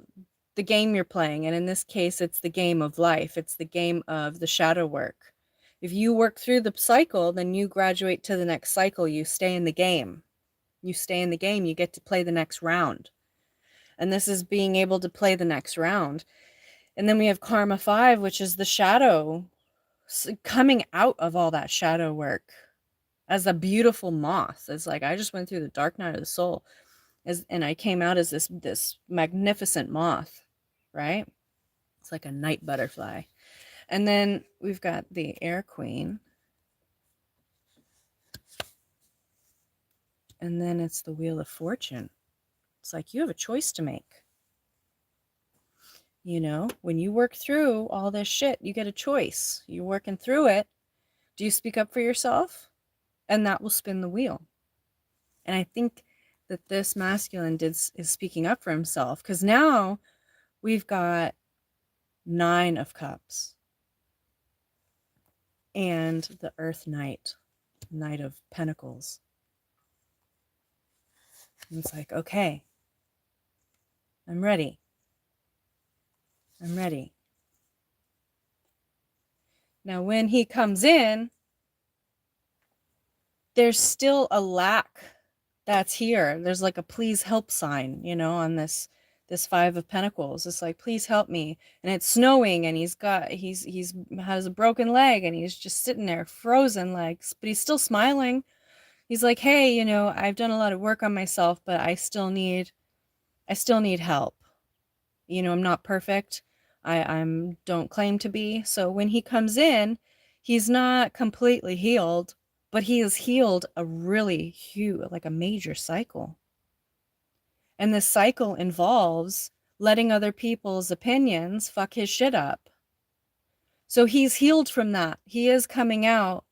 Speaker 1: the game you're playing, and in this case, it's the game of life. It's the game of the shadow work. If you work through the cycle, then you graduate to the next cycle. You stay in the game. You stay in the game. You get to play the next round. And this is being able to play the next round. And then we have Karma 5, which is the shadow, coming out of all that shadow work as a beautiful moth. It's like, I just went through the dark night of the soul, and I came out as this magnificent moth, right? It's like a night butterfly. And then we've got the air queen. And then it's the wheel of fortune. It's like, you have a choice to make. You know, when you work through all this shit, you get a choice. You're working through it. Do you speak up for yourself? And that will spin the wheel. And I think that this masculine is speaking up for himself, because now we've got 9 of cups and the earth knight, knight of pentacles. And it's like, okay, I'm ready. I'm ready. Now, when he comes in, there's still a lack that's here. There's like a please help sign, you know, on this 5 of pentacles. It's like, please help me. And it's snowing, and he's has a broken leg, and he's just sitting there, frozen legs, but he's still smiling. He's like, hey, you know, I've done a lot of work on myself, but I still need help. You know, I'm not perfect. I'm don't claim to be. So when he comes in, he's not completely healed, but he has healed a really huge, like a major cycle. And this cycle involves letting other people's opinions fuck his shit up. So he's healed from that. He is coming out,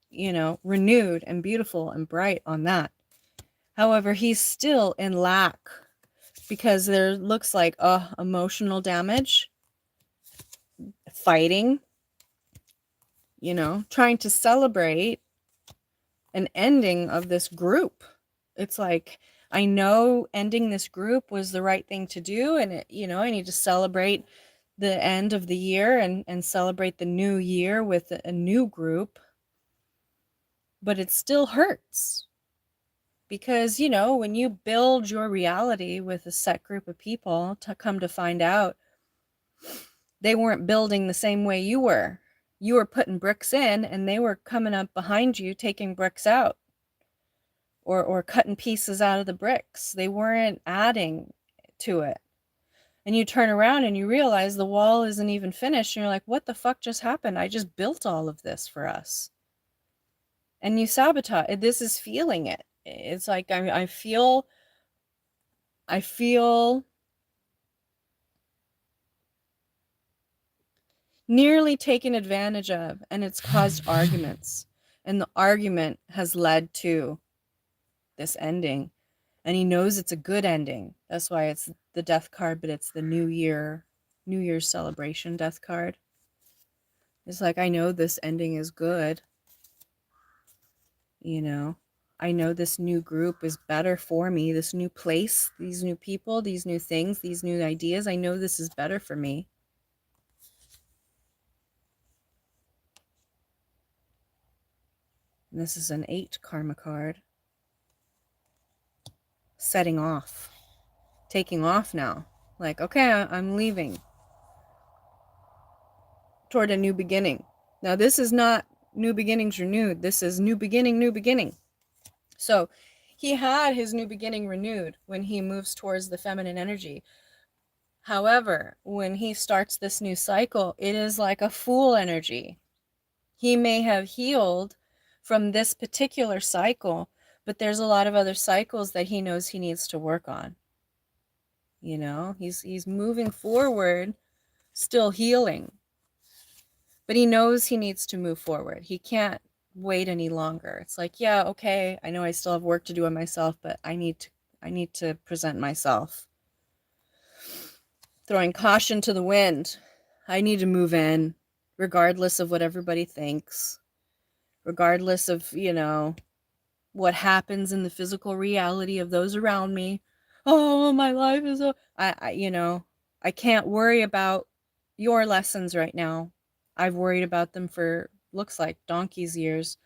Speaker 1: you know, renewed and beautiful and bright on that. However, he's still in lack, because there looks like emotional damage, fighting, you know, trying to celebrate an ending of this group. It's like, I know ending this group was the right thing to do, and it, you know, I need to celebrate the end of the year and celebrate the new year with a new group. But it still hurts, because, you know, when you build your reality with a set group of people, to come to find out they weren't building the same way you were. You were putting bricks in, and they were coming up behind you, taking bricks out, or cutting pieces out of the bricks. They weren't adding to it. And you turn around and you realize the wall isn't even finished. And you're like, what the fuck just happened? I just built all of this for us. And you sabotage. This is feeling it. It's like I feel nearly taken advantage of, and it's caused arguments. And the argument has led to this ending. And he knows it's a good ending. That's why it's the death card, but it's the New Year's celebration death card. It's like, I know this ending is good, you know. I know this new group is better for me, this new place, these new people, these new things, these new ideas. I know this is better for me. And this is an 8 karma card. Setting off. Taking off now. Like, okay, I'm leaving. Toward a new beginning. Now, this is not new beginnings renewed. This is new beginning, new beginning. So he had his new beginning renewed when he moves towards the feminine energy. However, when he starts this new cycle, it is like a fool energy. He may have healed from this particular cycle, but there's a lot of other cycles that he knows he needs to work on. You know, he's moving forward, still healing. But he knows he needs to move forward. He can't wait any longer. It's like, yeah, okay, I know I still have work to do on myself, but I need to present myself. Throwing caution to the wind. I need to move in, regardless of what everybody thinks, regardless of, what happens in the physical reality of those around me. Oh, my life is I can't worry about your lessons right now. I've worried about them for looks like donkey's years,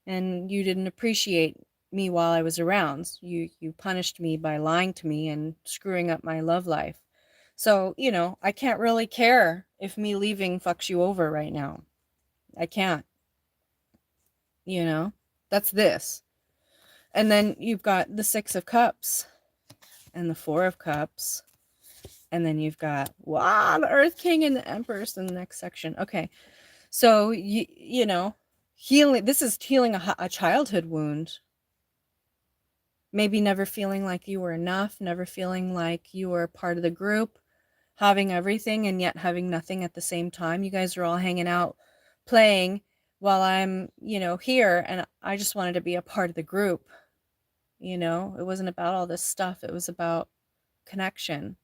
Speaker 1: and you didn't appreciate me while I was around. You punished me by lying to me and screwing up my love life. So, I can't really care if me leaving fucks you over right now. I can't, you know? That's this. And then you've got the 6 of Cups and the 4 of Cups. And then you've got, wow, the Earth King and the Empress in the next section. Okay. So, healing, this is healing a childhood wound. Maybe never feeling like you were enough, never feeling like you were part of the group, having everything and yet having nothing at the same time. You guys are all hanging out, playing while I'm, here, and I just wanted to be a part of the group. It wasn't about all this stuff. It was about connection.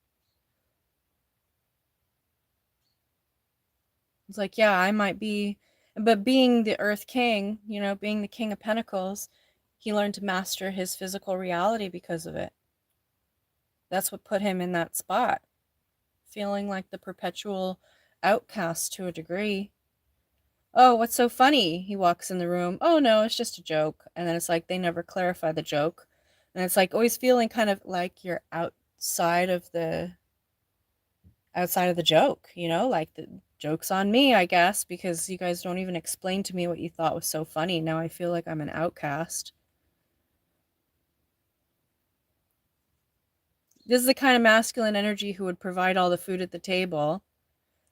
Speaker 1: It's like, yeah, I might be, but being the Earth King, being the King of Pentacles, he learned to master his physical reality because of it. That's what put him in that spot, feeling like the perpetual outcast to a degree. Oh, what's so funny? He walks in the room. Oh, no, it's just a joke. And then it's like they never clarify the joke. And it's like always feeling kind of like you're outside of the joke, like the joke's on me, I guess, because you guys don't even explain to me what you thought was so funny. Now I feel like I'm an outcast. This is the kind of masculine energy who would provide all the food at the table,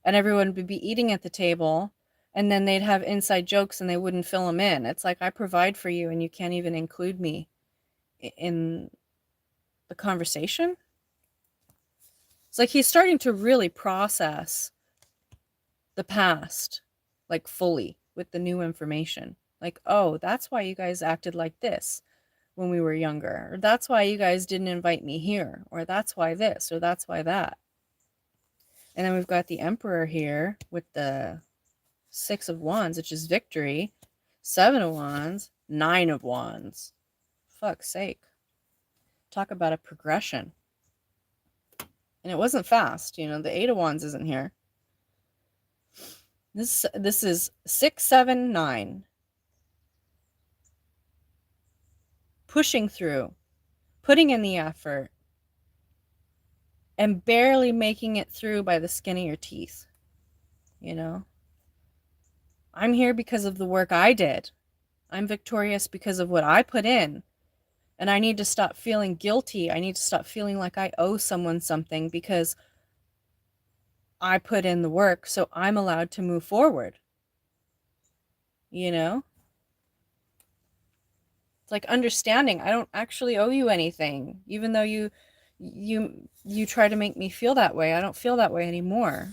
Speaker 1: and everyone would be eating at the table, and then they'd have inside jokes and they wouldn't fill them in. It's like, I provide for you and you can't even include me in the conversation. It's like he's starting to really process the past, like fully, with the new information. Like, oh, that's why you guys acted like this when we were younger, or that's why you guys didn't invite me here, or that's why this, or that's why that. And then we've got the Emperor here with the 6 of Wands, which is victory, 7 of Wands, 9 of Wands. Fuck's sake. Talk about a progression. And it wasn't fast, the 8 of Wands isn't here. This is 6, 7, 9. Pushing through, putting in the effort, and barely making it through by the skin of your teeth. I'm here because of the work I did. I'm victorious because of what I put in. And I need to stop feeling guilty. I need to stop feeling like I owe someone something because I put in the work, so I'm allowed to move forward. It's like understanding I don't actually owe you anything, even though you try to make me feel that way. I don't feel that way anymore.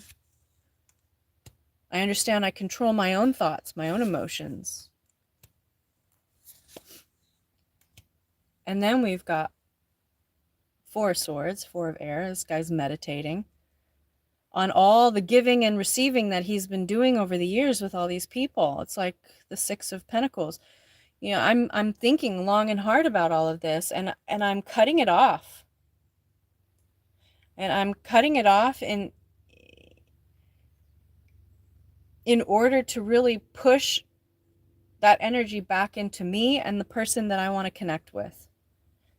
Speaker 1: I understand I control my own thoughts, my own emotions. And then we've got Four of Swords, Four of Air. This guy's meditating on all the giving and receiving that he's been doing over the years with all these people. It's like the Six of Pentacles. You know, I'm thinking long and hard about all of this, and I'm cutting it off. And I'm cutting it off in order to really push that energy back into me and the person that I want to connect with.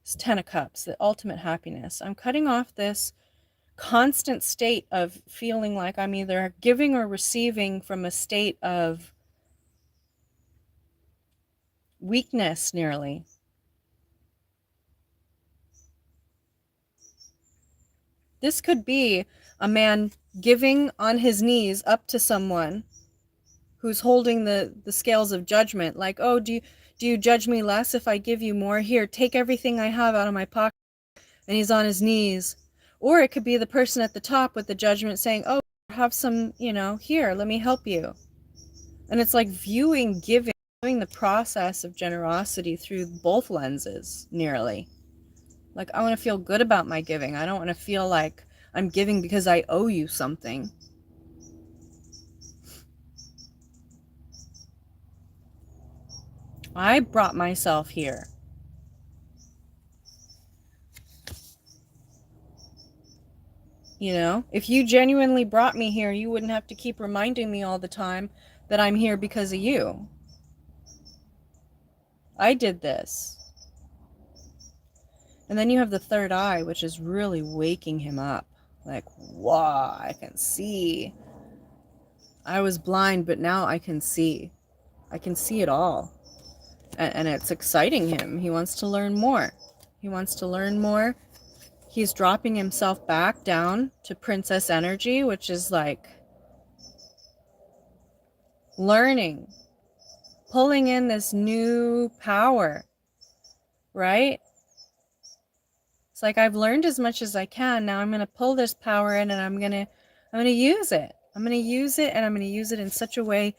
Speaker 1: It's 10 of Cups, the ultimate happiness. I'm cutting off this constant state of feeling like I'm either giving or receiving from a state of weakness nearly. This could be a man giving on his knees up to someone who's holding the scales of judgment, like, oh, do you judge me less if I give you more? Here, take everything I have out of my pocket. And he's on his knees. Or it could be the person at the top with the judgment saying, oh, have some, you know, here, let me help you. And it's like viewing giving, viewing the process of generosity through both lenses, nearly. Like, I want to feel good about my giving. I don't want to feel like I'm giving because I owe you something. I brought myself here. You know, if you genuinely brought me here, you wouldn't have to keep reminding me all the time that I'm here because of you. I did this. And then you have the third eye, which is really waking him up. Like, wow, I can see. I was blind, but now I can see. I can see it all. And it's exciting him. He wants to learn more. He wants to learn more. He's dropping himself back down to princess energy, which is like learning, pulling in this new power, right? It's like I've learned as much as I can. Now I'm going to pull this power in and I'm going to use it. I'm going to use it, and I'm going to use it in such a way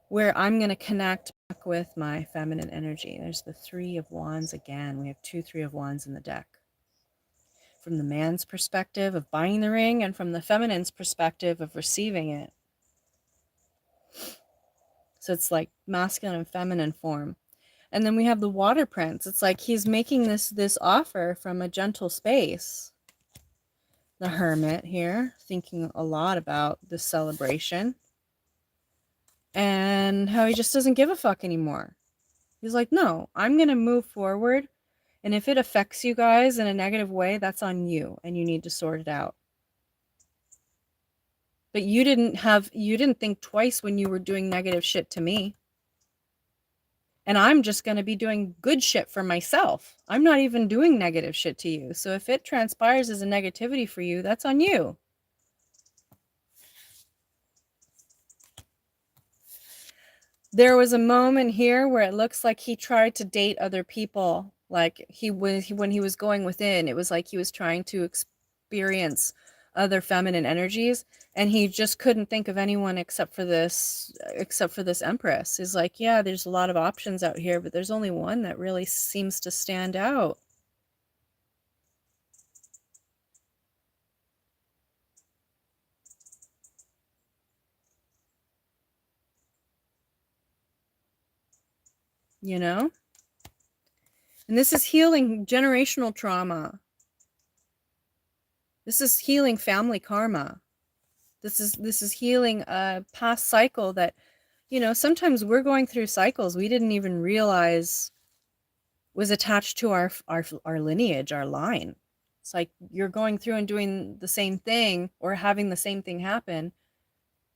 Speaker 1: where I'm going to connect back with my feminine energy. There's the Three of Wands again. We have two Three of Wands in the deck. From the man's perspective of buying the ring, and from the feminine's perspective of receiving it. So it's like masculine and feminine form. And then we have the Water Prince. It's like he's making this offer from a gentle space. The Hermit here, thinking a lot about this celebration. And how he just doesn't give a fuck anymore. He's like, no, I'm going to move forward. And if it affects you guys in a negative way, that's on you. And you need to sort it out. But you didn't think twice when you were doing negative shit to me. And I'm just going to be doing good shit for myself. I'm not even doing negative shit to you. So if it transpires as a negativity for you, that's on you. There was a moment here where it looks like he tried to date other people. Like when he was going within, it was like he was trying to experience other feminine energies, and he just couldn't think of anyone except for this Empress. He's like, yeah, there's a lot of options out here, but there's only one that really seems to stand out. You know? And this is healing generational trauma. This is healing family karma. This is healing a past cycle that, you know, sometimes we're going through cycles we didn't even realize was attached to our lineage, our line. It's like you're going through and doing the same thing or having the same thing happen,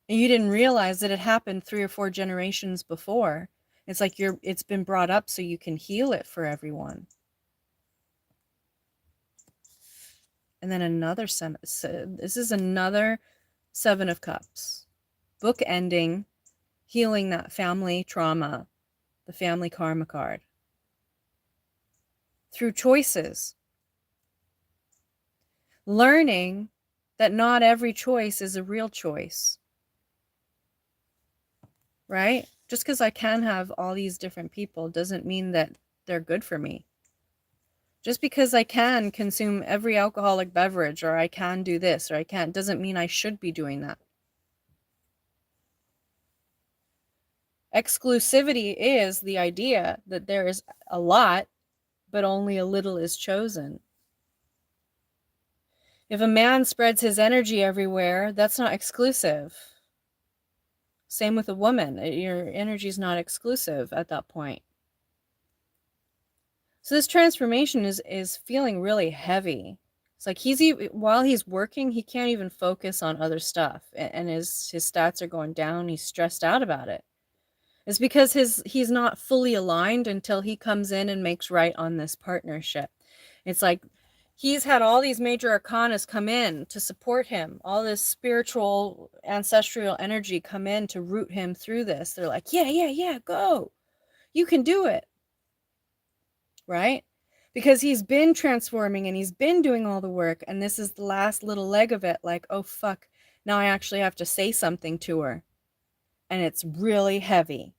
Speaker 1: and you didn't realize that it happened 3 or 4 generations before. It's like it's been brought up so you can heal it for everyone. And then this is another 7 of Cups. Book ending, healing that family trauma, the family karma card. through choices. Learning that not every choice is a real choice. Right? Just because I can have all these different people doesn't mean that they're good for me. Just because I can consume every alcoholic beverage, or I can do this, or I can't, doesn't mean I should be doing that. Exclusivity is the idea that there is a lot, but only a little is chosen. If a man spreads his energy everywhere, that's not exclusive. Same with a woman. Your energy is not exclusive at that point. So this transformation is feeling really heavy. It's like while he's working, he can't even focus on other stuff, and his stats are going down. He's stressed out about it. It's because he's not fully aligned until he comes in and makes right on this partnership. It's like he's had all these major arcanas come in to support him, all this spiritual ancestral energy come in to root him through this. They're like, yeah, go. You can do it. Right? Because he's been transforming and he's been doing all the work, and this is the last little leg of it, like, oh fuck, now I actually have to say something to her. And it's really heavy.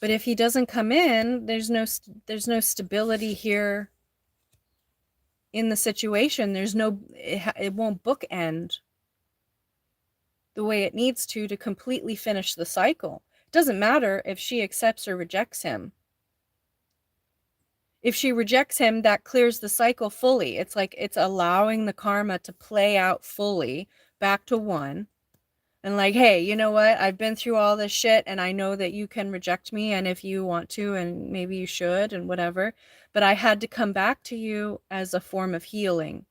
Speaker 1: But if he doesn't come in, there's no stability here in the situation. It won't bookend the way it needs to completely finish the cycle. It doesn't matter if she accepts or rejects him. If she rejects him, that clears the cycle fully. It's like it's allowing the karma to play out fully back to one. And like, hey, you know what? I've been through all this shit, and I know that you can reject me, and if you want to, and maybe you should, and whatever. But I had to come back to you as a form of healing.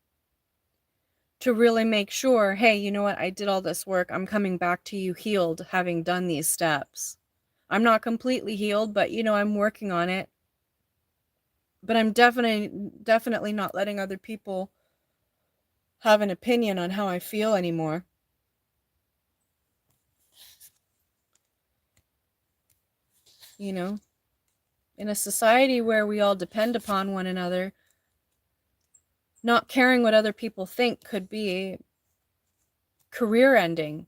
Speaker 1: To really make sure, hey, you know what? I did all this work. I'm coming back to you healed, having done these steps. I'm not completely healed, but I'm working on it. But I'm definitely not letting other people have an opinion on how I feel anymore. In a society where we all depend upon one another, not caring what other people think could be career ending.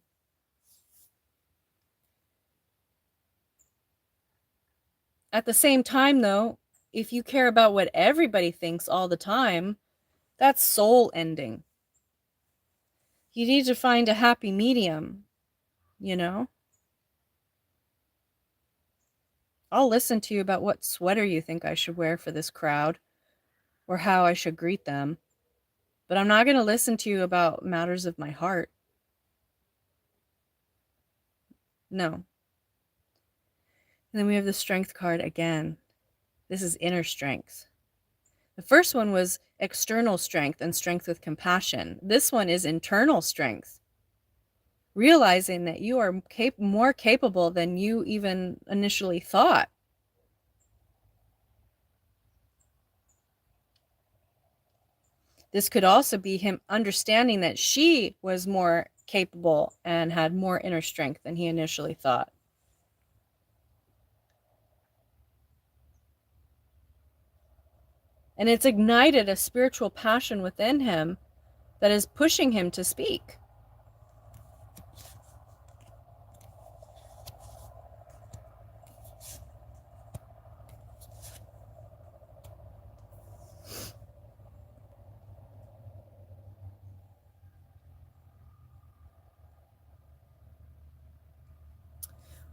Speaker 1: At the same time, though, if you care about what everybody thinks all the time, that's soul ending. You need to find a happy medium, I'll listen to you about what sweater you think I should wear for this crowd, or how I should greet them. But I'm not going to listen to you about matters of my heart. No. And then we have the strength card again. This is inner strength. The first one was external strength and strength with compassion. This one is internal strength. Realizing that you are more capable than you even initially thought. This could also be him understanding that she was more capable and had more inner strength than he initially thought. And it's ignited a spiritual passion within him that is pushing him to speak.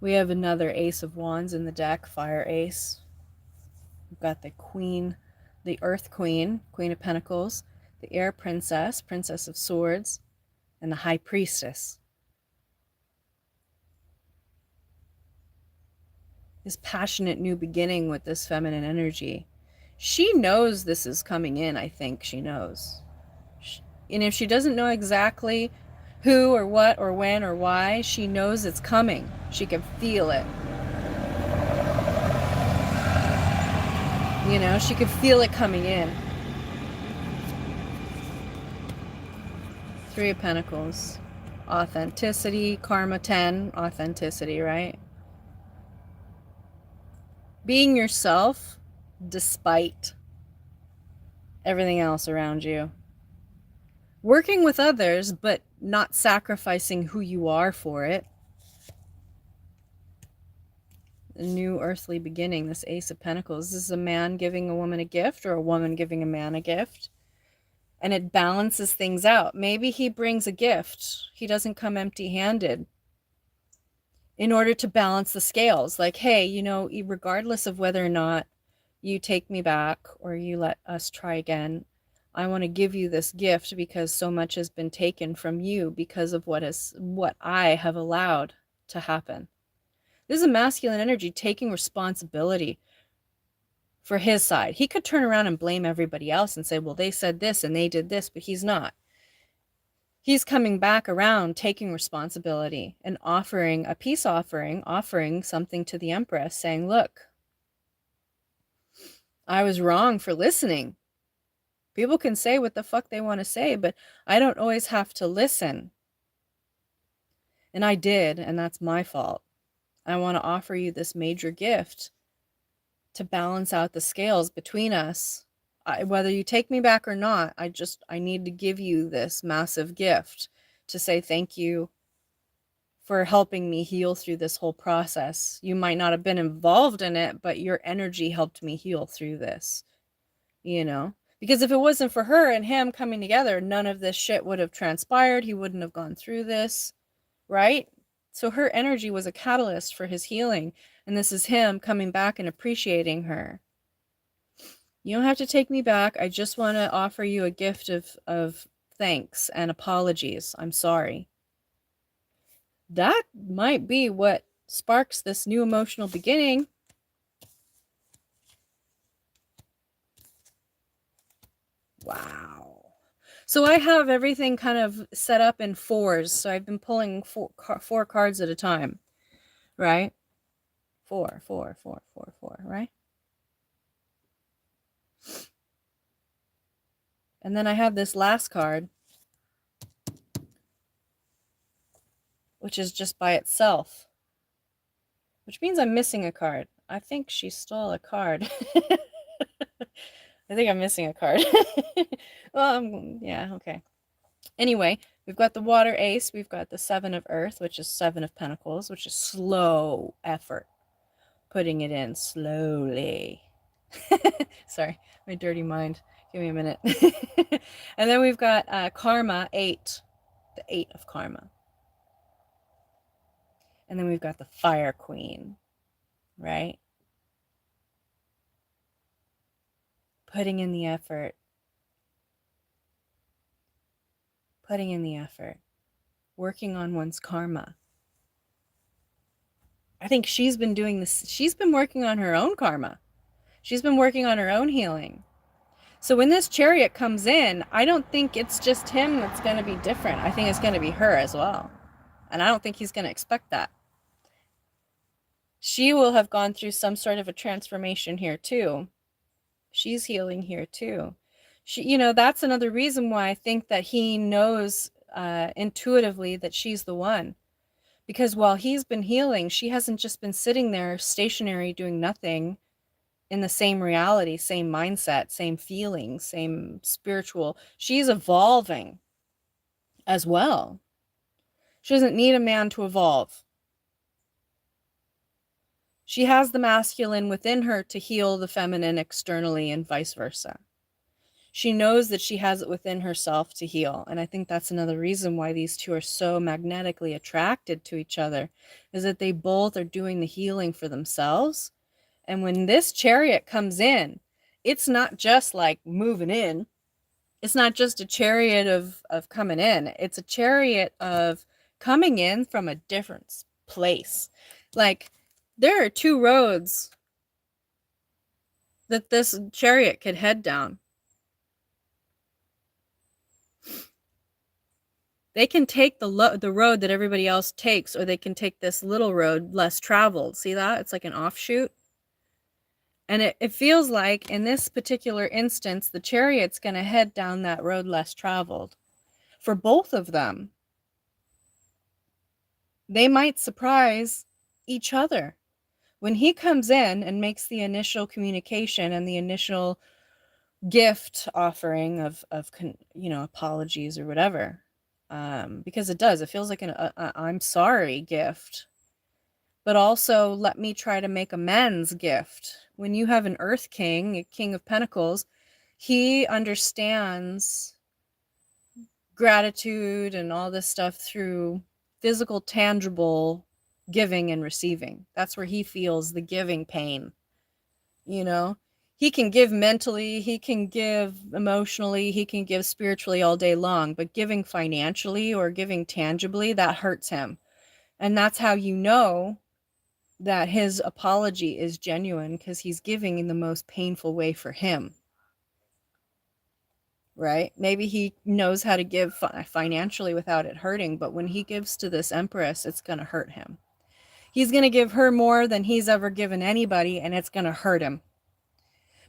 Speaker 1: We have another Ace of Wands in the deck, Fire Ace. We've got the Queen, the Earth Queen, Queen of Pentacles, the Air Princess, Princess of Swords, and the High Priestess. This passionate new beginning with this feminine energy. She knows this is coming in, I think she knows. And if she doesn't know exactly who or what or when or why, she knows it's coming. She can feel it. She could feel it coming in. Three of Pentacles. Authenticity, Karma 10, authenticity, right? Being yourself despite everything else around you. Working with others, but not sacrificing who you are for it. A new earthly beginning, this Ace of Pentacles. This is a man giving a woman a gift, or a woman giving a man a gift. And it balances things out. Maybe he brings a gift. He doesn't come empty-handed, in order to balance the scales. Like, hey, you know, regardless of whether or not you take me back or you let us try again, I want to give you this gift because so much has been taken from you because of what I have allowed to happen. This is a masculine energy taking responsibility for his side. He could turn around and blame everybody else and say, well, they said this and they did this, but he's not. He's coming back around, taking responsibility and offering a peace offering something to the Empress, saying, look, I was wrong for listening. People can say what the fuck they want to say, but I don't always have to listen. And I did, and that's my fault. I want to offer you this major gift to balance out the scales between us. Whether you take me back or not, I need to give you this massive gift to say thank you for helping me heal through this whole process. You might not have been involved in it, but your energy helped me heal through this, you know? Because if it wasn't for her and him coming together, none of this shit would have transpired. He wouldn't have gone through this, right? So her energy was a catalyst for his healing. And this is him coming back and appreciating her. You don't have to take me back. I just want to offer you a gift of thanks and apologies. I'm sorry. That might be what sparks this new emotional beginning. Wow. So I have everything kind of set up in fours. So I've been pulling four cards at a time, right? Four, right? And then I have this last card, which is just by itself, which means I'm missing a card. I think she stole a card. I think I'm missing a card. Yeah, okay. Anyway, we've got the Water Ace. We've got the Seven of Earth, which is Seven of Pentacles, which is slow effort. Putting it in slowly. Sorry, my dirty mind. Give me a minute. And then we've got Karma, 8. The 8 of Karma. And then we've got the Fire Queen, right? Putting in the effort. Putting in the effort. Working on one's karma. I think she's been doing this. She's been working on her own karma. She's been working on her own healing. So when this Chariot comes in, I don't think it's just him that's going to be different. I think it's going to be her as well. And I don't think he's going to expect that. She will have gone through some sort of a transformation here too. She's healing here too. You know, that's another reason why I think that he knows intuitively that she's the one. Because while he's been healing, she hasn't just been sitting there stationary doing nothing in the same reality, same mindset, same feelings, same spiritual. She's evolving as well. She doesn't need a man to evolve. She has the masculine within her to heal the feminine externally and vice versa. She knows that she has it within herself to heal. And I think that's another reason why these two are so magnetically attracted to each other, is that they both are doing the healing for themselves. And when this Chariot comes in, it's not just like moving in. It's not just a chariot of coming in. It's a chariot of coming in from a different place. Like, there are two roads that this chariot could head down. They can take the road that everybody else takes, or they can take this little road less traveled. See that? It's like an offshoot. And it feels like in this particular instance, the Chariot's going to head down that road less traveled. For both of them, they might surprise each other When he comes in and makes the initial communication and the initial gift offering of apologies or whatever, because it feels like an I'm sorry gift, but also let me try to make amends gift. When you have an Earth King, a King of Pentacles, he understands gratitude and all this stuff through physical, tangible giving and receiving. That's where he feels the giving pain. He can give mentally, he can give emotionally, he can give spiritually all day long, but giving financially or giving tangibly, that hurts him. And that's how you know that his apology is genuine, because he's giving in the most painful way for him. Right? Maybe he knows how to give financially without it hurting, but when he gives to this Empress, it's going to hurt him. He's going to give her more than he's ever given anybody, and it's going to hurt him.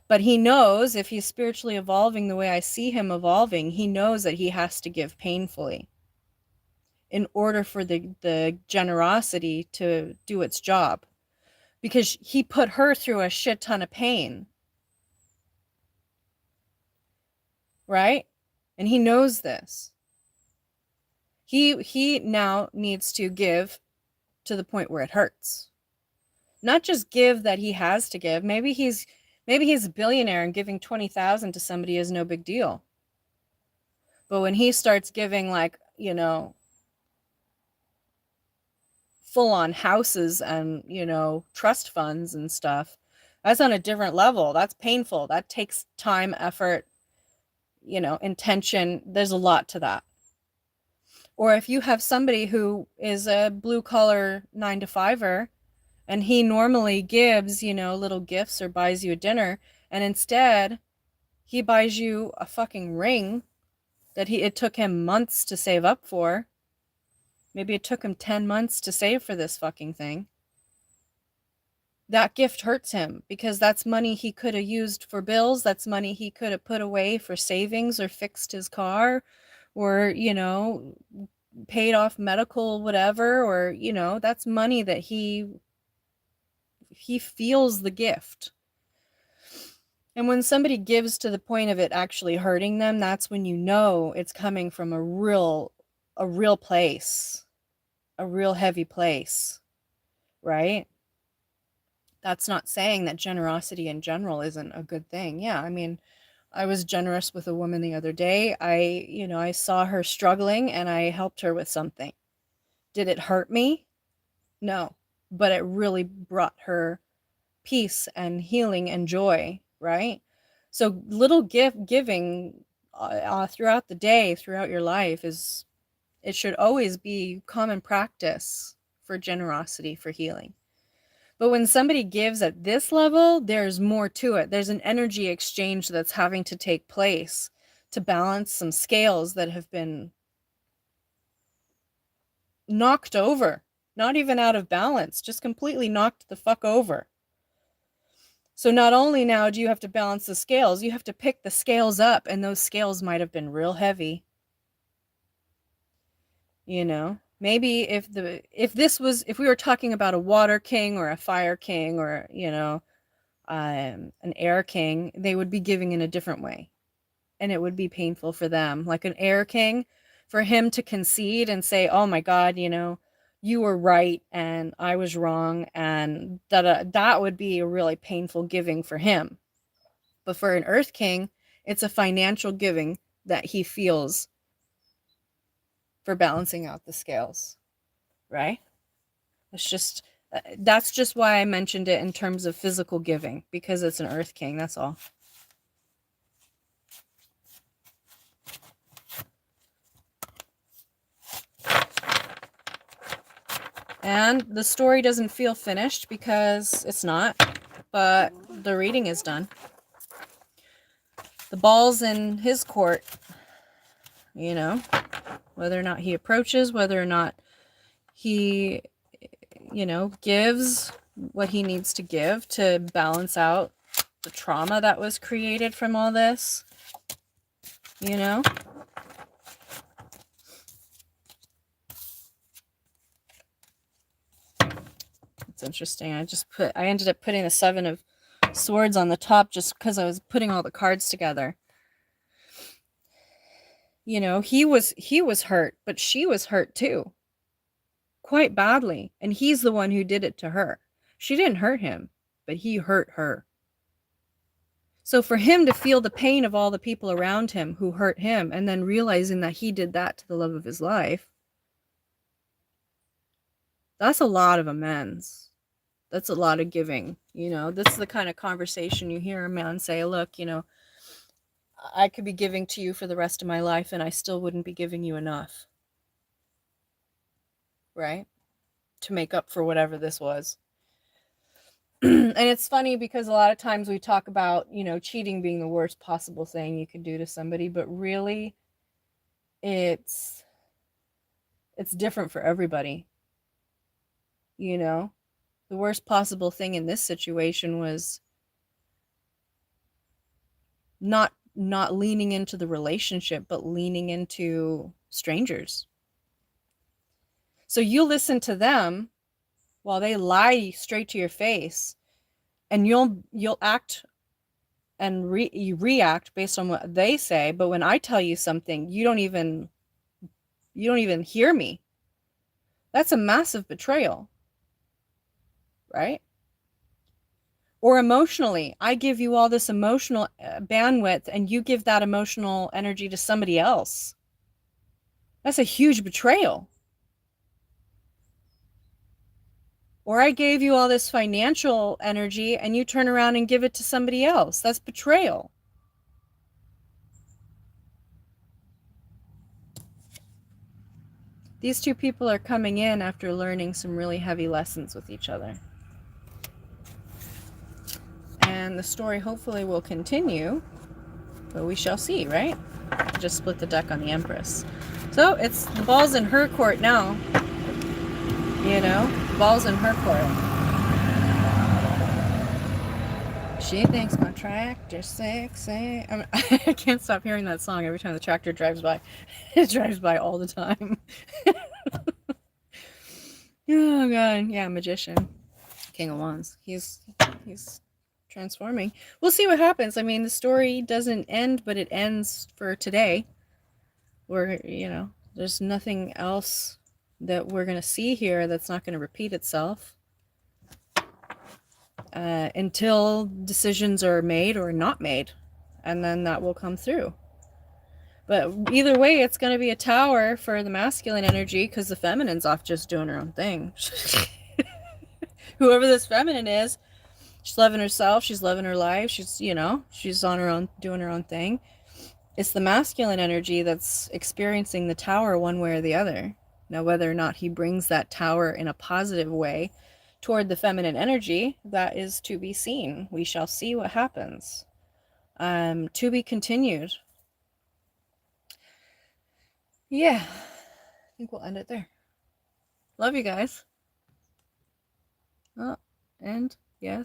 Speaker 1: But he knows, if he's spiritually evolving the way I see him evolving, he knows that he has to give painfully in order for the generosity to do its job. Because he put her through a shit ton of pain. Right? And he knows this. He now needs to give to the point where it hurts. Not just give that he has to give. Maybe he's a billionaire and giving 20,000 to somebody is no big deal. But when he starts giving, like, full on houses and, trust funds and stuff, that's on a different level. That's painful. That takes time, effort, intention. There's a lot to that. Or if you have somebody who is a blue collar 9-to-5er, and he normally gives, little gifts or buys you a dinner, and instead he buys you a fucking ring that it took him months to save up for. Maybe it took him 10 months to save for this fucking thing. That gift hurts him, because that's money he could have used for bills. That's money he could have put away for savings or fixed his car or, paid off medical whatever, or, that's money that he feels the gift. And when somebody gives to the point of it actually hurting them, that's when you know it's coming from a real place, a real heavy place, right? That's not saying that generosity in general isn't a good thing. Yeah, I mean, I was generous with a woman the other day. I saw her struggling and I helped her with something. Did it hurt me? No, but it really brought her peace and healing and joy, right? So little giving throughout the day, throughout your life, it should always be common practice for generosity, for healing. But when somebody gives at this level, there's more to it. There's an energy exchange that's having to take place to balance some scales that have been knocked over, not even out of balance, just completely knocked the fuck over. So not only now do you have to balance the scales, you have to pick the scales up, and those scales might have been real heavy. Maybe if we were talking about a water king or a fire king or, an air king, they would be giving in a different way. And it would be painful for them. Like an air king, for him to concede and say, oh my God, you were right and I was wrong, and that would be a really painful giving for him. But for an Earth King, it's a financial giving that he feels for balancing out the scales, right? That's just why I mentioned it in terms of physical giving, because it's an Earth King, that's all. And the story doesn't feel finished because it's not, but the reading is done. The ball's in his court, whether or not he approaches, whether or not he, gives what he needs to give to balance out the trauma that was created from all this, It's interesting. I ended up putting the 7 of Swords on the top just because I was putting all the cards together. You know, he was hurt, but she was hurt too. Quite badly. And he's the one who did it to her. She didn't hurt him, but he hurt her. So for him to feel the pain of all the people around him who hurt him, and then realizing that he did that to the love of his life, that's a lot of amends. That's a lot of giving. You know, this is the kind of conversation you hear a man say, look, you know, I could be giving to you for the rest of my life and I still wouldn't be giving you enough. Right? To make up for whatever this was. And it's funny because a lot of times we talk about, you know, cheating being the worst possible thing you could do to somebody, but really it's different for everybody. You know, the worst possible thing in this situation was not leaning into the relationship, but leaning into strangers. So you listen to them while they lie straight to your face, and you'll act and you react based on what they say. But when I tell you something, you don't even hear me. That's a massive betrayal, right? Or emotionally, I give you all this emotional bandwidth and you give that emotional energy to somebody else. That's a huge betrayal. Or I gave you all this financial energy and you turn around and give it to somebody else. That's betrayal. These two people are coming in after learning some really heavy lessons with each other. And the story hopefully will continue, but we shall see, right? Just split the deck on the Empress. So it's the ball's in her court now. You know, the ball's in her court. She thinks my tractor's sexy. I can't stop hearing that song every time the tractor drives by. It drives by all the time. Oh god, yeah, magician, King of Wands. He's transforming. We'll see what happens. I mean, the story doesn't end, but it ends for today. Where, you know, there's nothing else that we're gonna see here that's not gonna repeat itself until decisions are made or not made, and then that will come through. But either way, it's going to be a tower for the masculine energy because the feminine's off just doing her own thing. Whoever this feminine is, she's loving herself, she's loving her life, she's, you know, she's on her own, doing her own thing. It's the masculine energy that's experiencing the tower one way or the other. Now, whether or not he brings that tower in a positive way toward the feminine energy, that is to be seen. We shall see what happens. To be continued. Yeah, I think we'll end it there. Love you guys. Oh, and yes.